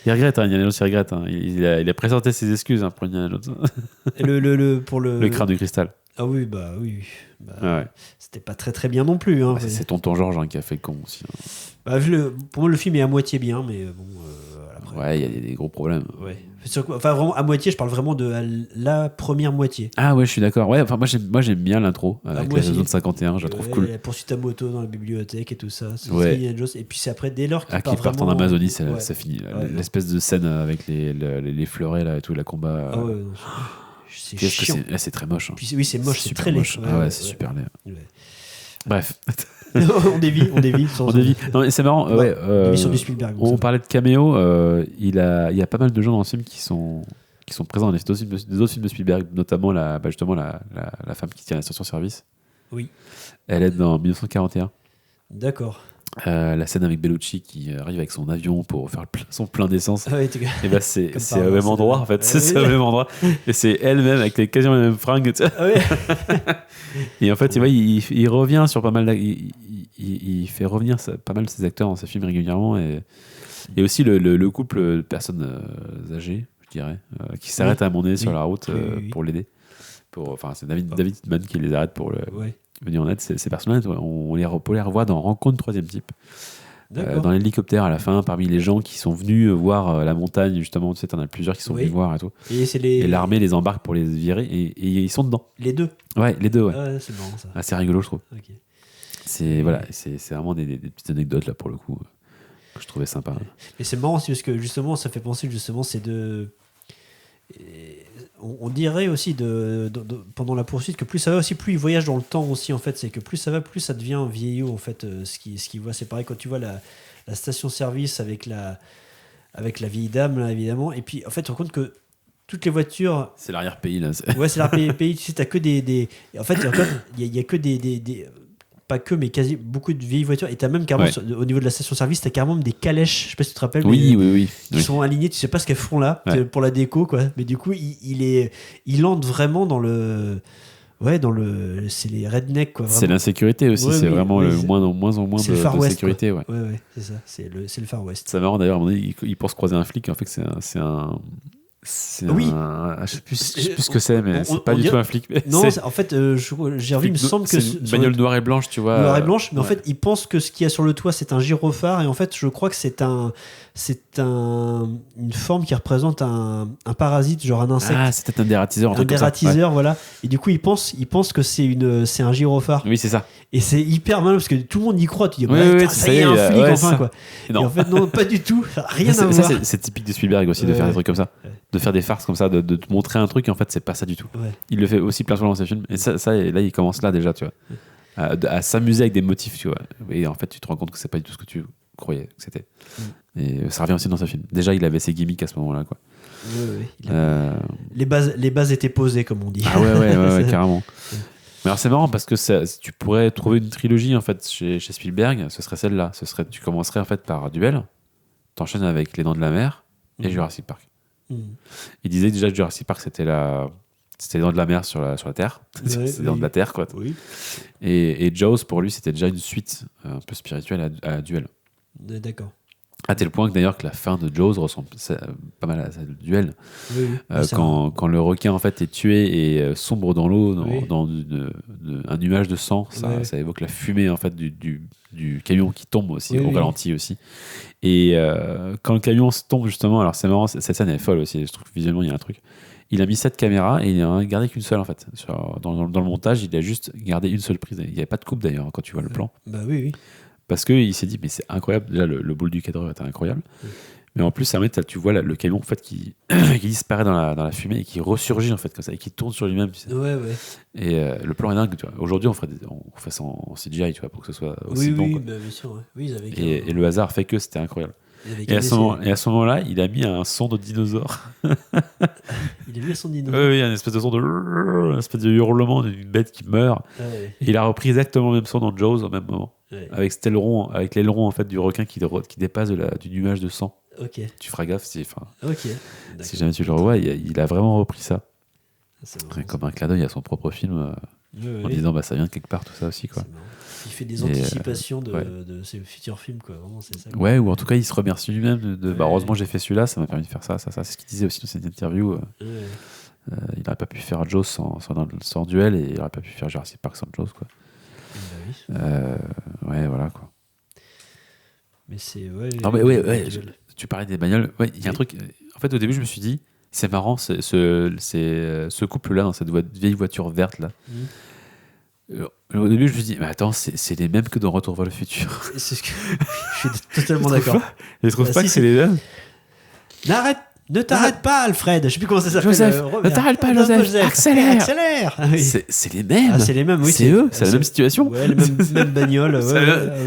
Il regrette, Indiana Jones, il regrette. Il a présenté ses excuses pour Indiana Jones. Et pour le... Le crâne de cristal. Ah oui, bah oui. Bah, Ouais. C'était pas très très bien non plus. Hein, C'est tonton Georges qui a fait le con aussi. Bah, pour moi, le film est à moitié bien, mais bon. Après, Ouais, il y a des gros problèmes. ouais. Enfin, vraiment, à moitié, je parle vraiment de la première moitié. Ah ouais, je suis d'accord. Ouais, enfin moi j'aime bien l'intro avec moi la aussi. zone 51, je la trouve Ouais, cool. La poursuite à moto dans la bibliothèque et tout ça. Ouais. Indiana Jones. Et puis c'est après, dès lors qu'il Qui partent en vraiment... Amazonie, Ouais. ça finit. Ouais, L'espèce de scène avec les fleurets là et tout, la combat. Ah ouais, non, c'est Qu'est-ce que chiant. là, c'est très moche. Hein. Puis, oui, c'est moche, c'est super très laid. moche. Ah ouais, c'est super laid. Ouais. Bref, on dévie. on dévie. Non, mais c'est marrant. Ouais, dévie sur du Spielberg. on parlait de caméo. Il y a pas mal de gens dans ce film qui sont présents dans des autres films de Spielberg, notamment justement la femme qui tient la station-service. Oui. Elle est dans 1941. D'accord. La scène avec Bellucci qui arrive avec son avion pour faire son plein d'essence. Ah ouais, Et bah c'est Comme au par même hasard, endroit c'est en fait. le- C'est Ouais. au même endroit. Et c'est elle-même avec quasiment les mêmes fringues. Tu sais. Ah ouais. Et en fait, tu vois, il revient sur pas mal. Il fait revenir pas mal de ses acteurs dans ses films régulièrement. Et aussi le couple de personnes âgées, je dirais, qui s'arrêtent à un moment donné sur la route Oui. pour l'aider. Enfin, c'est David Hitman qui les arrête pour Ouais. venir en aide. Ces personnages, on les revoit dans Rencontre troisième type. D'accord. Dans l'hélicoptère à la fin, parmi les gens qui sont venus voir la montagne, justement, tu sais, t'en as plusieurs qui sont Oui. venus voir et tout. Et c'est Et l'armée les embarque pour les virer et ils sont dedans. les deux. Ouais, les deux, ouais. Ah, c'est marrant ça. Assez rigolo, je trouve. Ok. C'est vraiment des petites anecdotes là pour le coup que je trouvais sympa. Et c'est marrant aussi parce que justement, ça fait penser justement, c'est de. On dirait aussi pendant la poursuite que plus ça va aussi, plus il voyage dans le temps aussi en fait. C'est que plus ça va, plus ça devient vieillot en fait. Ce qu'il voit, c'est pareil quand tu vois la station-service avec la vieille dame là évidemment. Et puis en fait, tu te rends compte que toutes les voitures. C'est l'arrière-pays là. Ouais, c'est l'arrière-pays. Tu sais, t'as que en fait, il y a que des pas que, mais quasi beaucoup de vieilles voitures. Et t'as même carrément, Ouais. au niveau de la station-service, t'as carrément des calèches, je sais pas si tu te rappelles, Oui, mais, oui. qui sont alignées, tu sais pas ce qu'elles font là, Ouais. pour la déco, quoi. Mais du coup, il entre vraiment dans le. Ouais, c'est les rednecks, quoi. C'est Vraiment. l'insécurité aussi. Ouais, c'est oui, vraiment oui, le c'est- moins en moins c'est le Far de West, sécurité. Ouais. Ouais, c'est ça. C'est le Far West. C'est marrant d'ailleurs. À un moment donné, il pense croiser un flic. En fait, Oui. je sais plus ce que c'est, mais c'est pas on du dirait- tout un flic. Mais Non, c'est en fait, j'ai revu, il me semble que. c'est une bagnole noire et blanche, tu vois. Noir et blanche, mais en ouais. fait, il pense que ce qu'il y a sur le toit, c'est un gyrophare, et en fait, je crois que c'est une forme qui représente un parasite, genre un insecte, Ah, c'est peut-être un dératiseur. un truc comme ça. dératiseur, voilà. Et du coup, il pense que c'est un gyrophare. Ouais. Oui, c'est ça. Et c'est hyper malin parce que tout le monde y croit. Tu dis, Oui, ouais, oui, putain, ça y est, un flic ouais, enfin, ça. quoi. Et Et non. en fait, non, pas du tout. Rien Ça, à ça, voir. c'est typique de Spielberg aussi de faire des trucs comme ça, Ouais. de faire des farces comme ça, de te montrer un truc et en fait c'est pas ça du tout. Ouais. Il le fait aussi plein de fois dans ses films et et là il commence là déjà, tu vois, à s'amuser avec des motifs, tu vois. Et en fait tu te rends compte que c'est pas du tout ce que tu croyais que c'était. Et ça revient aussi dans ses films. Déjà il avait ses gimmicks à ce moment-là, quoi. Ouais. Les bases étaient posées, comme on dit. Ah ouais, C'est- carrément. Mais alors c'est marrant parce que tu pourrais trouver une trilogie en fait chez Spielberg, ce serait celle-là. Tu commencerais en fait par Duel, t'enchaînes avec Les Dents de la Mer et Jurassic Park. Il disait déjà que Jurassic Park c'était les Dents de la Mer sur la Terre, Ouais, c'est les Dents de la Terre quoi. Oui. Et Jaws pour lui c'était déjà une suite un peu spirituelle à Duel. D'accord. À tel point que d'ailleurs que la fin de Jaws ressemble pas mal à celle de Duel. Oui. Quand le requin en fait est tué et sombre dans l'eau, Oui. dans un nuage de sang, ça évoque la fumée en fait du camion qui tombe aussi Oui, au oui. ralenti aussi. Et quand le camion se tombe justement, alors c'est marrant, cette scène est folle aussi. Je trouve que visuellement il y a un truc. Il a mis 7 caméras et il en a gardé qu'une seule en fait. Dans le montage, il a juste gardé une seule prise. Il n'y avait pas de coupe d'ailleurs quand tu vois le plan. Bah oui. Parce qu'il s'est dit, mais c'est incroyable. Déjà, le boule du cadreur était incroyable. Mais en plus, après, tu vois le camion en fait, qui disparaît dans la fumée et qui ressurgit en fait, comme ça, et qui tourne sur lui-même. Tu sais. Ouais. Et le plan est dingue. Tu vois. Aujourd'hui, on fait ça en CGI tu vois, pour que ce soit aussi bon. Oui, bah, bien sûr. Ouais. Oui, ils avaient Et le hasard fait que c'était incroyable. Et À ce moment-là, il a mis un son de dinosaure. Il a mis son dinosaure. Oui, un espèce de son un espèce de hurlement d'une bête qui meurt. Ouais. Et il a repris exactement le même son dans Jaws au même moment. Ouais. Avec l'aileron en fait, du requin qui dépasse du nuage de sang. Ok. Tu feras gaffe si jamais tu le revois, il a vraiment repris ça. Comme un clin d'œil à son propre film en disant bah ça vient de quelque part tout ça aussi quoi. Il fait des anticipations de ses futurs films quoi. Vraiment c'est ça. Ouais, ou en tout cas il se remercie lui-même bah, heureusement j'ai fait celui-là, ça m'a permis de faire ça. C'est ce qu'il disait aussi dans cette interview. Il n'aurait pas pu faire Jaws sans Duel et il n'aurait pas pu faire Jurassic Park sans Jaws quoi. Ouais voilà quoi. Mais c'est non mais tu parlais des bagnoles, il y a un truc. En fait au début je me suis dit c'est marrant ce couple là dans cette vieille voiture verte là. Au début je me suis dit mais attends c'est les mêmes que dans Retour vers le futur. C'est ce que je suis totalement d'accord. Je trouve pas que c'est les mêmes. Ne t'arrête pas, Alfred. Je sais plus comment ça s'appelle. Joseph, ne t'arrête pas, Joseph. Accélère. Oui. C'est les mêmes. C'est les mêmes, oui. C'est eux, c'est la même situation. Ouais, les mêmes bagnoles.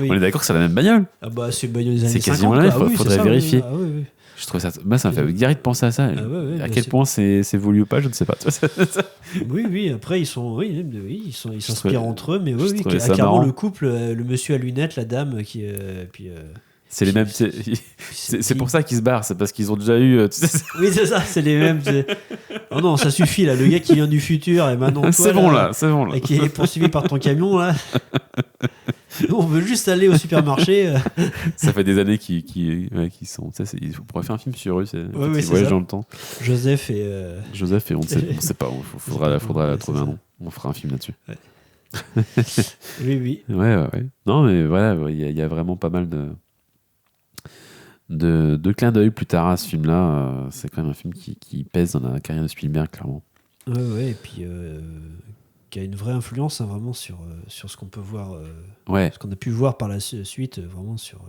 Oui. On est d'accord que c'est la même bagnole. Ah bah, c'est une bagnole des années 50. C'est quasiment la même, faudrait vérifier. Oui. Je trouve ça. Moi, ça me fait direct penser à ça. À quel point c'est voulu ou pas, je ne sais pas. Oui. Après, ils s'inspirent entre eux, mais oui, carrément marrant. Le couple, le monsieur à lunettes, la dame qui. C'est les mêmes. C'est pour ça qu'ils se barrent, c'est parce qu'ils ont déjà eu. Oui, c'est ça, c'est les mêmes. Oh non, ça suffit là, le gars qui vient du futur et maintenant. C'est bon là. Et qui est poursuivi par ton camion là. Nous, on veut juste aller au supermarché. Ça fait des années qu'ils sont. On pourrait faire un film sur eux. Ils voyagent dans le temps. Joseph et on ne sait pas. Il faudra trouver un nom. On fera un film là-dessus. Ouais. Oui. Ouais. Non, mais voilà, il y a vraiment pas mal de clins d'œil plus tard à ce film-là. C'est quand même un film qui pèse dans la carrière de Spielberg, clairement. Ouais, et puis qui a une vraie influence vraiment sur ce qu'on peut voir, ce qu'on a pu voir par la suite, vraiment sur.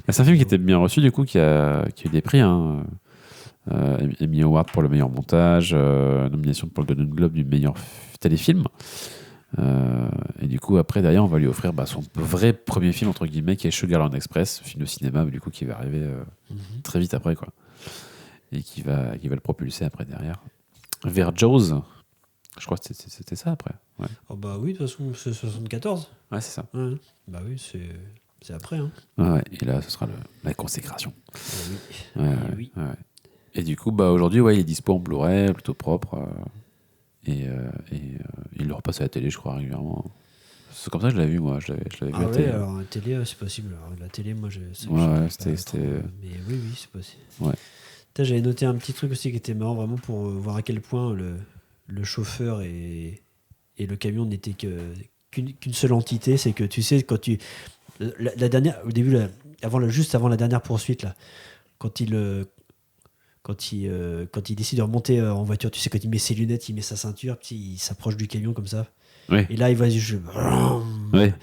C'est un film qui était bien reçu, du coup, qui a eu des prix. Emmy Award pour le meilleur montage, nomination pour le Golden Globe du meilleur téléfilm. Et du coup après derrière on va lui offrir son vrai premier film entre guillemets qui est Sugarland Express, film de cinéma du coup qui va arriver très vite après quoi, et qui va le propulser après derrière vers Jaws. Je crois que c'était ça après. Ouais. Oh bah oui, de toute façon c'est 74. Ouais c'est ça. Ouais. Bah oui c'est après hein. Ouais. Et là ce sera la consécration. Oui. Et du coup aujourd'hui il est dispo en Blu-ray plutôt propre. Et il le repasse à la télé, je crois, régulièrement. C'est comme ça que je l'avais vu, moi. Je l'avais vu à la télé. Alors la télé, c'est possible. Alors, la télé, moi, c'était. Mais oui, c'est possible. Ouais. J'avais noté un petit truc aussi qui était marrant, vraiment, pour voir à quel point le chauffeur et le camion n'étaient qu'une seule entité. C'est que, tu sais, quand tu. La dernière, au début, juste avant la dernière poursuite, là, quand il décide de remonter en voiture, tu sais, quand il met ses lunettes, il met sa ceinture, puis il s'approche du camion comme ça. Ouais. Et là, il va Ouais.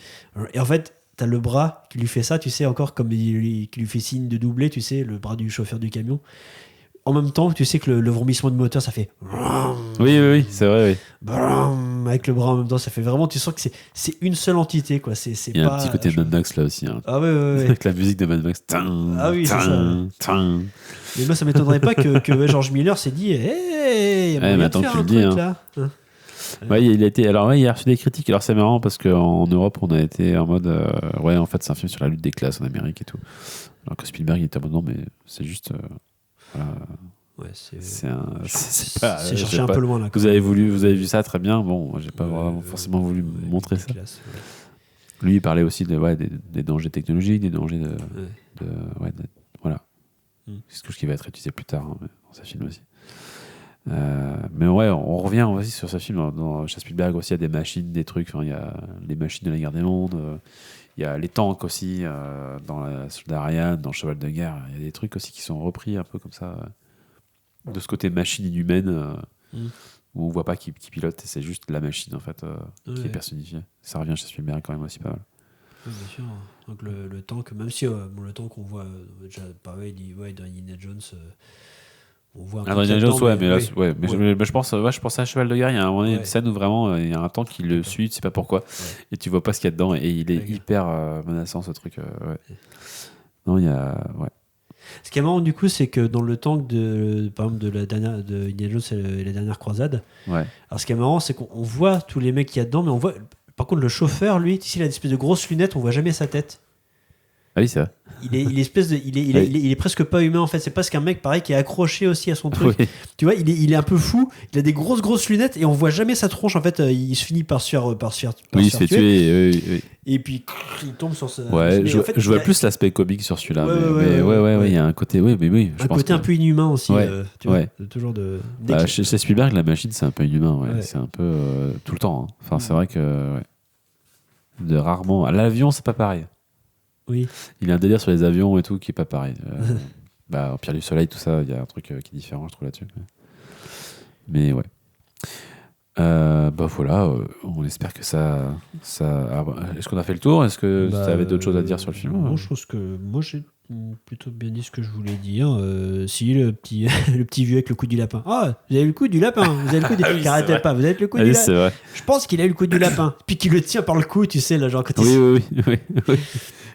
Et en fait, t'as le bras qui lui fait ça, tu sais, encore comme qui lui fait signe de doubler, tu sais, le bras du chauffeur du camion. En même temps, tu sais que le vrombissement du moteur, ça fait. Oui, c'est vrai, oui. Avec le bras en même temps, ça fait vraiment. Tu sens que c'est une seule entité, quoi. Il y a un petit côté Mad Max là aussi. Hein. Ah ouais. Avec la musique de Mad Max. Oui, c'est ça. Mais moi, ça m'étonnerait pas que George Miller s'est dit hey, il y a maintenant que tu le dis. Là. Ouais, il a reçu des critiques. Alors c'est marrant parce qu'en Europe, on a été en mode en fait, c'est un film sur la lutte des classes en Amérique et tout. Alors que Spielberg, il était en mode non, mais c'est juste. Voilà. Ouais, c'est chercher un peu loin là. Vous avez vu ça très bien. Bon, j'ai pas vraiment forcément voulu montrer ça. Lui, il parlait aussi des dangers technologiques, des dangers voilà. C'est quelque chose qui va être utilisé plus tard dans sa film aussi. Mais on revient aussi sur ce film. Chez Spielberg aussi, il y a des machines, des trucs. Il y a les machines de la guerre des mondes. Il y a les tanks aussi dans la Soldat Ryan, dans le Cheval de guerre. Il y a des trucs aussi qui sont repris un peu comme ça, de ce côté machine inhumaine, où on voit pas qui pilote, et c'est juste la machine en fait qui est personnifiée. Ça revient chez Spielberg quand même aussi pas mal. Oui, bien sûr. Donc le tank, même si bon, le tank qu'on voit déjà pareil, dans Indiana Jones, on voit un peu qu'il y a Indiana Jones, dedans, ouais, mais là, oui. ouais, mais Ouais. je pense à Cheval de guerre. Il y a un moment donné, une Ouais. scène où vraiment il y a un tank qui le D'accord. suit, tu sais pas pourquoi, Ouais. et tu vois pas ce qu'il y a dedans, et il est D'accord. hyper menaçant ce truc. Ouais. Non, il y a. Ouais. Ce qui est marrant du coup, c'est que dans le tank par exemple, de la dernière de Indiana Jones et la dernière croisade, Ouais. alors ce qui est marrant, c'est qu'on voit tous les mecs qu'il y a dedans, mais on voit. Par contre, le chauffeur, lui, ici, il a une espèce de grosses lunettes, on voit jamais sa tête. Ah oui, c'est vrai. Il est espèce de, Oui. il est presque pas humain en fait. C'est presque un mec pareil qui est accroché aussi à son truc. Oui. Tu vois, il est un peu fou. Il a des grosses lunettes et on voit jamais sa tronche. En fait, il se finit par se faire Oui, il se se faire fait tuer. tuer. Oui, oui. Et puis il tombe sur sa. Ouais, mais en fait, je il vois a plus l'aspect comique sur celui-là. Ouais, mais ouais, il y a un côté. Oui, mais oui, je un pense côté que. un peu inhumain aussi. Ouais, Tu vois, ouais. toujours de. Bah, chez Spielberg, la machine, c'est un peu inhumain. Ouais. Ouais. C'est un peu tout le temps. Hein. Enfin, c'est vrai que. Ouais. De rarement. À l'avion, c'est pas pareil. Oui. Il a un délire sur les avions et tout qui est pas pareil. Bah, Empire du Soleil, tout ça, il y a un truc qui est différent, je trouve, là-dessus. Mais ouais. Bah voilà, on espère que ça. Ah, bah, est-ce qu'on a fait le tour? Est-ce que tu avais d'autres choses à dire sur le film? Moi, je pense que moi j'ai plutôt bien dit ce que je voulais dire. Si le petit le petit vieux avec le coup du lapin. Ah, vous avez le coup du lapin. Vous avez le coup du... Ah oui, Arrêtez c'est vrai. pas. Vous avez le coup Ah du oui, lapin. c'est vrai. Je pense qu'il a eu le coup du lapin. Puis qu'il le tient par le cou, tu sais là, genre quand Oui.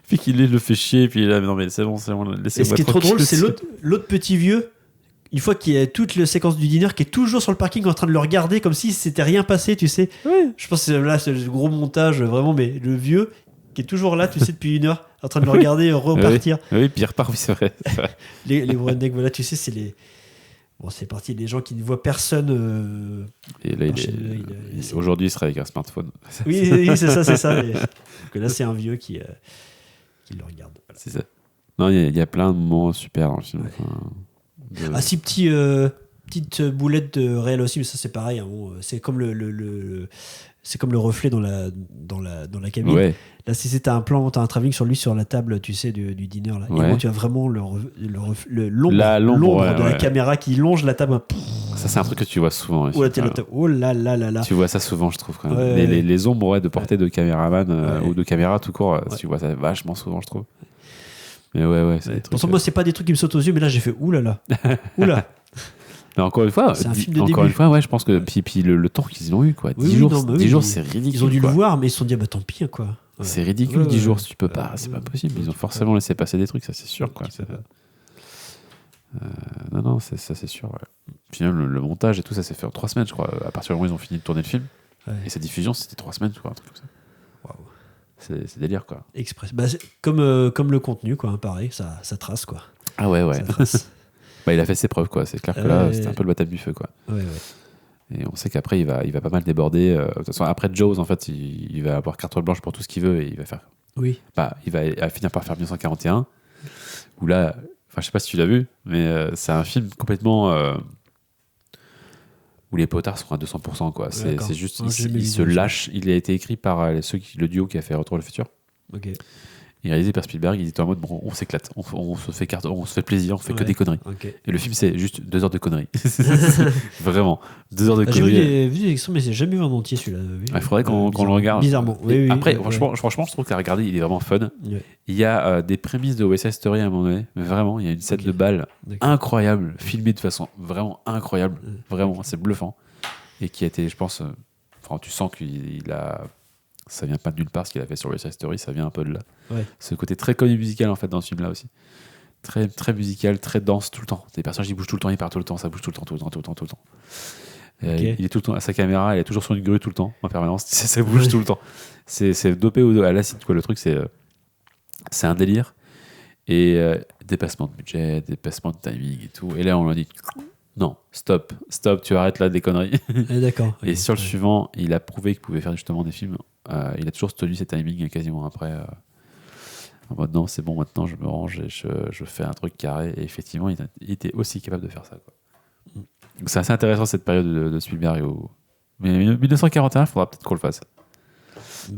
Puis qu'il le fait chier, puis là, non mais c'est bon, Et laissez-moi ce qui est trop drôle, tranquille. c'est l'autre petit vieux. Une fois qu'il y a toute la séquence du dîner, qui est toujours sur le parking en train de le regarder comme si s'était rien passé, tu sais. Ouais. Je pense que là, c'est le gros montage, vraiment, mais le vieux qui est toujours là, tu sais, depuis 1 heure, en train de le regarder repartir. Oui, puis il repart, oui, c'est vrai. Les rednecks, voilà, tu sais, c'est les. Bon, c'est parti des gens qui ne voient personne. Et là, aujourd'hui, il serait avec un smartphone. Oui, c'est ça. Donc là, c'est un vieux qui le regarde. Voilà. C'est ça. Non, il y a plein de moments super dans le film. Ouais. Enfin, Ah, si, petite boulette de réel aussi, mais ça, c'est pareil. Hein, bon, c'est comme c'est comme le reflet dans la cabine. Ouais. Là, si c'était un plan, t'as un travelling sur lui sur la table, tu sais, du dîner. Là. Ouais. Et bon, tu as vraiment l'ombre l'ombre, de la caméra qui longe la table. Ça, c'est un truc que tu vois souvent. Aussi. Oh là là là là. Tu vois ça souvent, je trouve. Quand même. Ouais. Les ombres de portée de caméraman Ouais. ou de caméra tout court, tu vois ça vachement souvent, je trouve. Mais ouais, c'est des trucs. Pourtant, moi, c'est pas des trucs qui me sautent aux yeux, mais là, j'ai fait oulala. Oula. Mais encore une fois, C'est un film de encore début. une fois, ouais, je pense que puis le temps qu'ils ont eu, quoi. 10 Oui, jours, non, mais 10 oui, jours, c'est ridicule. Ils ont dû quoi. le voir, mais ils se sont dit, bah tant pis, quoi. Ouais. C'est ridicule, Ouais, 10 jours, ouais. si tu peux pas, c'est Ouais. pas possible. Ils ont forcément laissé passer des trucs, ça c'est sûr, quoi. Non, ça c'est sûr. Ouais. Puis même le montage et tout, ça s'est fait en 3 semaines, je crois. À partir du moment où ils ont fini de tourner le film. Ouais. Et sa diffusion, c'était 3 semaines, quoi, un truc comme ça. Waouh. C'est délire, quoi. Express. Bah, comme le contenu, quoi. Hein, pareil, ça trace, quoi. Ah ouais. Ça trace. Bah, il a fait ses preuves, quoi. C'est clair que là, c'était un peu le baptême du feu, quoi. Ouais. Et on sait qu'après, il va pas mal déborder. De toute façon, après Jaws, en fait, il va avoir carte blanche pour tout ce qu'il veut et il va faire. Oui. Bah, il va finir par faire 1941. Où là, enfin, je sais pas si tu l'as vu, mais c'est un film complètement. Où les potards sont à 200%, quoi. C'est juste, il se lâche. Il a été écrit par le duo qui a fait Retour vers le futur. Ok. Et réalisé par Spielberg. Il était en mode, bon, on s'éclate, on se fait plaisir, on fait que des conneries. Okay. Et le film, c'est juste 2 heures de conneries. Vraiment, 2 heures de J'ai conneries. vu des extraits, mais j'ai jamais vu en entier celui-là. Il faudrait qu'on le regarde. Bizarrement. Oui, après, franchement, je trouve qu'à regarder, il est vraiment fun. Ouais. Il y a des prémices de West Side Story à un moment donné, mais vraiment, il y a une scène de balle incroyable, filmée de façon vraiment incroyable, vraiment, c'est bluffant, et qui a été, je pense, tu sens ça vient pas de nulle part ce qu'il a fait sur West Side Story, ça vient un peu de là. Ouais. Ce côté très comédie musicale en fait dans ce film-là aussi, très très musical, très dense tout le temps. Les personnages ils bougent tout le temps, ils partent tout le temps, ça bouge tout le temps. Okay. Il est tout le temps à sa caméra, elle est toujours sur une grue tout le temps en permanence, ça bouge tout le temps. C'est dopé à l'acide quoi. Le truc c'est un délire et dépassement de budget, dépassement de timing et tout. Et là on lui a dit non, stop, tu arrêtes là des conneries. D'accord. Et sur le suivant, il a prouvé qu'il pouvait faire justement des films. Il a toujours tenu ses timings quasiment après. En mode non, c'est bon, maintenant je me range et je fais un truc carré. Et effectivement, il était aussi capable de faire ça, quoi. Donc c'est assez intéressant cette période de Spielberg. Mais 1941, il faudra peut-être qu'on le fasse.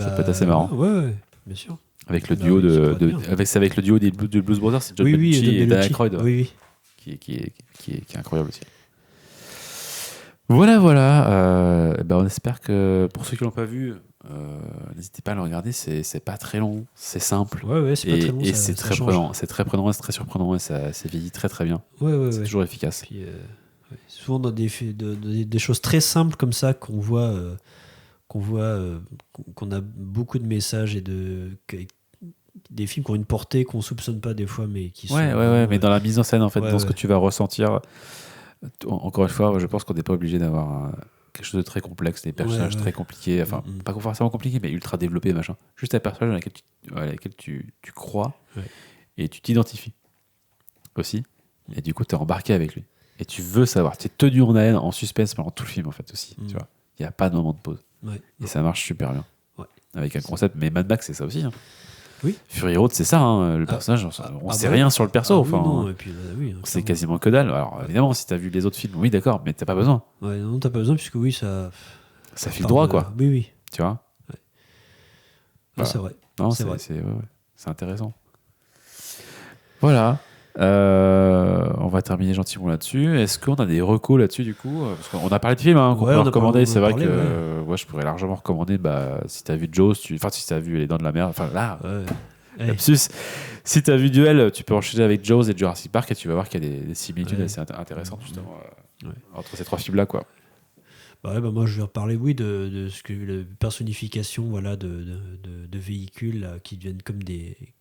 Ça peut être assez marrant. Ouais, bien sûr. Avec le duo avec le duo des Blues Brothers, c'est John Belushi et Dan Aykroyd. Oui. Qui est incroyable aussi. Voilà. On espère que pour ceux qui l'ont pas vu, n'hésitez pas à le regarder, c'est pas très long, c'est simple. Ouais, c'est pas très long. Et ça- c'est ça très change. prenant, c'est très prenant, c'est très surprenant et ça vieillit très très bien. Ouais. C'est toujours efficace. Puis, souvent dans des choses très simples comme ça qu'on a beaucoup de messages des films qui ont une portée qu'on soupçonne pas des fois, mais qui sont vraiment, mais dans la mise en scène, en fait, dans ce que ouais. tu vas ressentir, encore une fois, je pense qu'on n'est pas obligé d'avoir quelque chose de très complexe, des personnages Ouais. très compliqués, enfin, pas forcément compliqués, mais ultra développés, machin. Juste un personnage à laquelle tu crois Ouais. et tu t'identifies aussi. Et du coup, tu es embarqué avec lui. Et tu veux savoir, tu es tenu en haleine, en suspense pendant tout le film, en fait, aussi. Tu vois, il n'y a pas de moment de pause. Ouais. Et ça marche super bien. Ouais. Avec un concept, mais Mad Max, c'est ça aussi. Hein. Oui. Fury Road, c'est ça, hein, le personnage. On sait rien sur le perso. Oui, enfin, non, et puis, oui, c'est clairement. quasiment que dalle. Alors, évidemment, si t'as vu les autres films, oui, d'accord, mais t'as pas besoin. Ouais, non, t'as pas besoin, puisque oui, ça Ça file part droit, de- quoi. Oui. Tu vois. Ouais. Voilà. C'est vrai. Non, C'est vrai. c'est intéressant. Voilà. On va terminer gentiment là-dessus. Est-ce qu'on a des recos là-dessus, du coup? Parce qu'on a parlé de films qu'on Ouais, peut on a recommander. parlé- C'est on a vrai que parlé, je pourrais largement recommander, si t'as vu Jaws, enfin, si t'as vu Les Dents de la Mer, enfin là, Ouais. Hey. lapsus. Si t'as vu Duel, tu peux enchaîner avec Jaws et Jurassic Park et tu vas voir qu'il y a des similitudes Ouais. assez intéressantes, justement, Ouais. entre ces trois films-là, quoi. Moi je vais reparler de ce que la personnification voilà de véhicules là, qui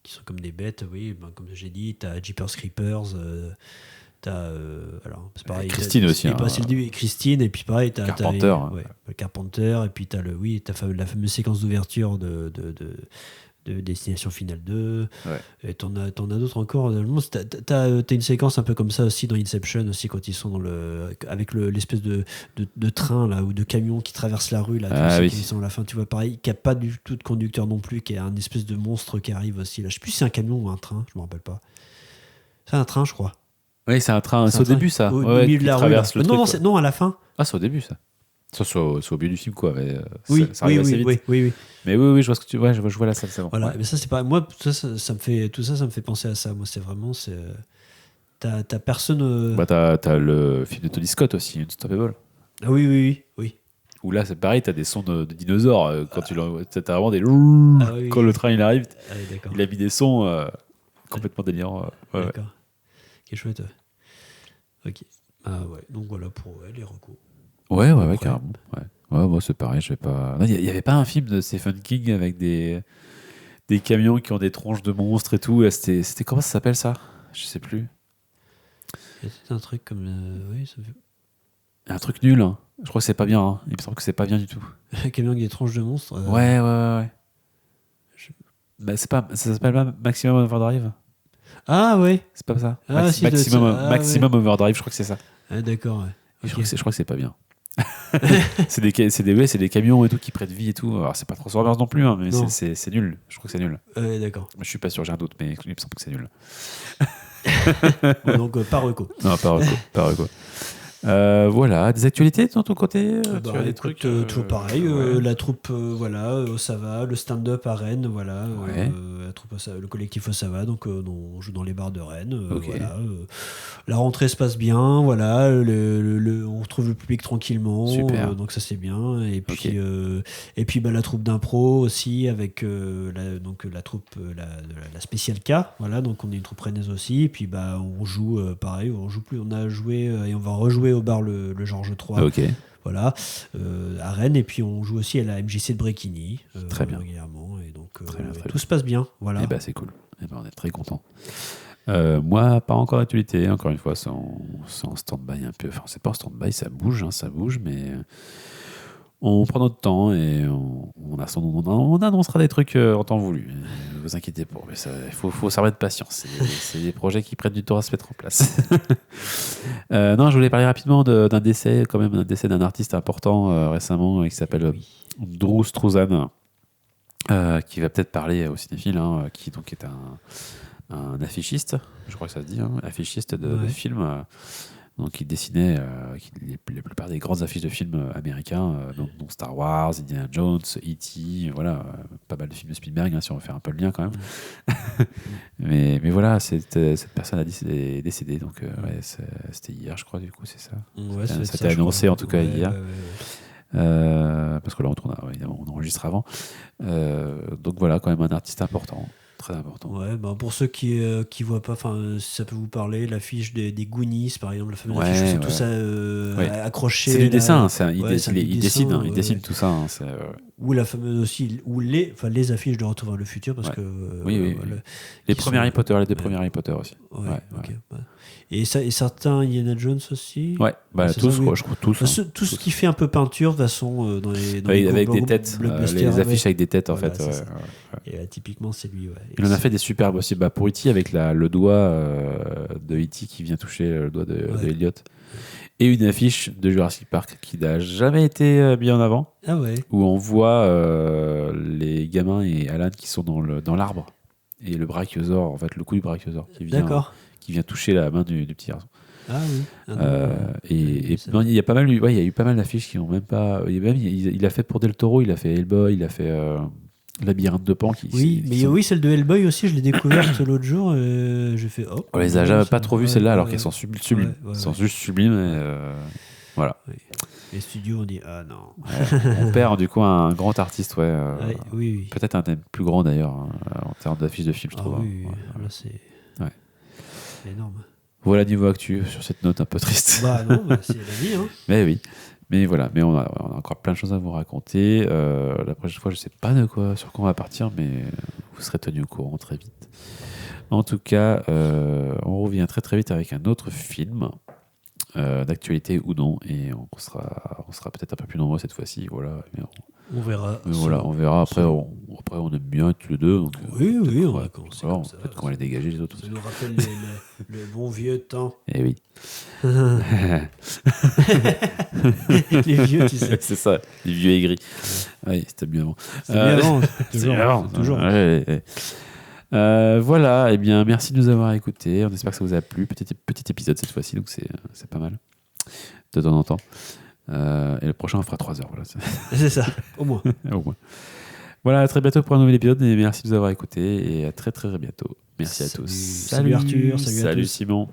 sont comme des bêtes, oui, comme j'ai dit, t'as Jeepers Creepers, t'as alors c'est pareil, Christine aussi, hein. c'est le début, Christine, et puis pareil t'as Carpenter, hein. le Carpenter, et puis t'as la fameuse séquence d'ouverture de Destination Finale 2. Ouais. Et t'en as d'autres encore. T'as une séquence un peu comme ça aussi dans Inception, aussi, quand ils sont avec l'espèce de train là, ou de camion qui traverse la rue là, Oui. qui sont à la fin, tu vois, pareil, qui a pas du tout de conducteur non plus, qui est un espèce de monstre qui arrive aussi là. Je sais plus si c'est un camion ou un train, je me rappelle pas. C'est un train, je crois. Oui, c'est un train. C'est un au train début, ça. au Ouais, milieu qui de la rue. traverse Là. le Non, truc, non, à la fin. Ah, c'est au début, ça. Ça, c'est au milieu du film, quoi. Mais, Oui, ça arrive assez vite. oui. Mais oui, je vois ce que tu vois. Je vois la scène, c'est bon. Voilà, Ouais. mais ça c'est pas moi. Ça me fait penser à ça. Moi, c'est vraiment t'as personne. T'as le film de Tony Scott aussi, Unstoppable. Ah oui. Où là, c'est pareil, t'as des sons de dinosaures. Quand t'as vraiment des. Ah oui. Quand le train il arrive, Ah oui, d'accord. il a mis des sons complètement délirants. Ouais. D'accord. Qui est chouette. Ok. Ah ouais. Donc voilà pour les recos. Ouais, Après. carrément. Ouais, moi c'est pareil, je vais pas. Il y avait pas un film de Stephen King avec des camions qui ont des tronches de monstres et tout. C'était comment ça s'appelle ça? Je sais plus. C'est un truc comme. Oui, ça Un truc nul. Hein. Je crois que c'est pas bien. Hein. Il me semble que c'est pas bien du tout. fait. Un camion avec des tranches de monstres. Ouais. C'est pas. Ça s'appelle pas Maximum Overdrive? Ah ouais. C'est pas ça? Ah, si, Maximum Overdrive, je crois que c'est ça. Ah d'accord. Ouais. Et Ok. je crois que c'est pas bien. c'est des camions et tout qui prêtent vie et tout. Alors c'est pas Transformers non plus, hein, mais Non. c'est nul. Je trouve que c'est nul. Ouais, d'accord. Je suis pas sûr, j'ai un doute, mais il me semble que c'est nul. Bon, donc pas reco. Non, pas reco. Voilà, des actualités de ton côté tu as des écoute, trucs toujours pareil. ouais. La troupe, ça va. Le stand-up à Rennes, voilà. Ouais. La troupe, le collectif Osava, donc on joue dans les bars de Rennes. Ok. Voilà. La rentrée se passe bien, voilà. On retrouve le public tranquillement. Super. Donc ça c'est bien. Et puis, la troupe d'impro aussi avec la troupe la spéciale K. Voilà. Donc on est une troupe rennaise aussi. Et puis on joue pareil. On joue plus. On a joué et on va rejouer au bar le Georges III. Ok. Voilà, à Rennes, et puis on joue aussi à la MJC de Bréquigny Très bien. régulièrement, et donc Très bien. tout se passe bien, voilà. Et c'est cool. On est très content. Moi, pas encore d'actualité. Encore une fois, c'est en stand-by un peu. Enfin, c'est pas en stand-by, ça bouge, mais on prend notre temps et on annoncera des trucs en temps voulu. Ne vous inquiétez pas, mais il faut s'armer de patience. C'est des projets qui prennent du temps à se mettre en place. Non, je voulais parler rapidement d'un décès d'un artiste important récemment qui s'appelle Drew Struzan, qui va peut-être parler aux cinéphiles, qui donc est un affichiste, je crois que ça se dit, affichiste de films. Donc il dessinait la plupart des grandes affiches de films américains, dont Star Wars, Indiana Jones, E.T., voilà, pas mal de films de Spielberg, si on veut faire un peu le lien quand même. mais voilà, cette personne a décédé, donc c'était hier, je crois, du coup, c'est ça. Ouais, Ça a été annoncé en tout cas hier. Parce que là, évidemment, on enregistre avant. Donc voilà, quand même un artiste important, très important. Ouais, bah pour ceux qui voient pas, enfin, si ça peut vous parler, l'affiche des Goonies, par exemple, la fameuse affiche où c'est tout ça accroché. C'est du dessin, il dessine tout ça. Hein, ou la fameuse aussi, ou les affiches de Retour vers le futur, parce que oui. Les premiers Harry Potter, les deux premiers Harry Potter aussi. Okay. Et certains Indiana Jones aussi. Ouais, tous, quoi, je crois tous. Tout ce qui fait un peu peinture, de toute façon, dans les avec des têtes, les affiches avec des têtes en fait. Et typiquement, c'est lui. Il en a fait des superbes aussi. Pour E.T. avec le doigt de E.T. qui vient toucher le doigt de Elliot. Et une affiche de Jurassic Park qui n'a jamais été mise en avant. Ah ouais. Où on voit les gamins et Alan qui sont dans l'arbre. Et le brachiosaure, en fait, le coup du brachiosaure qui vient toucher la main du petit garçon. Ah oui. Il y a pas mal, il y a eu pas mal d'affiches qui n'ont même pas. Il a fait pour Del Toro, il a fait Hellboy, il a fait Labyrinthe de Pan. Celle de Hellboy aussi, je l'ai découverte l'autre jour. J'ai fait hop. On les a jamais pas trop vues celles-là, alors qu'elles sont sublimes. Elles sont juste sublimes. Voilà. Oui. Les studios ont dit ah non. On perd du coup un grand artiste, oui. Peut-être un des plus grands d'ailleurs en termes d'affiches de films, je trouve. Oui, là c'est énorme. Voilà niveau actu sur cette note un peu triste. Bah non, c'est la vie. Hein. Mais oui. Mais voilà, mais on a encore plein de choses à vous raconter. La prochaine fois, je sais pas sur quoi on va partir, mais vous serez tenus au courant très vite. En tout cas, on revient très très vite avec un autre film. D'actualité ou non, et on sera peut-être un peu plus nombreux cette fois-ci, voilà. Mais on verra. On verra. Après, on aime bien tous les deux. Donc, oui, on va commencer. Peut-être qu'on va les dégager les autres. Ça nous rappelle le bon vieux temps. Eh oui. Les vieux, tu sais. C'est ça, les vieux aigris. Oui, c'était mieux avant. C'était mieux avant. Toujours. Voilà, et bien merci de nous avoir écoutés. On espère que ça vous a plu. Petit épisode cette fois-ci, donc c'est pas mal de temps en temps. Et le prochain on fera 3 heures. Voilà. C'est ça, au moins. Voilà, à très bientôt pour un nouvel épisode et merci de nous avoir écoutés et à très très bientôt. Merci à tous. Salut Arthur, salut à tous. Simon.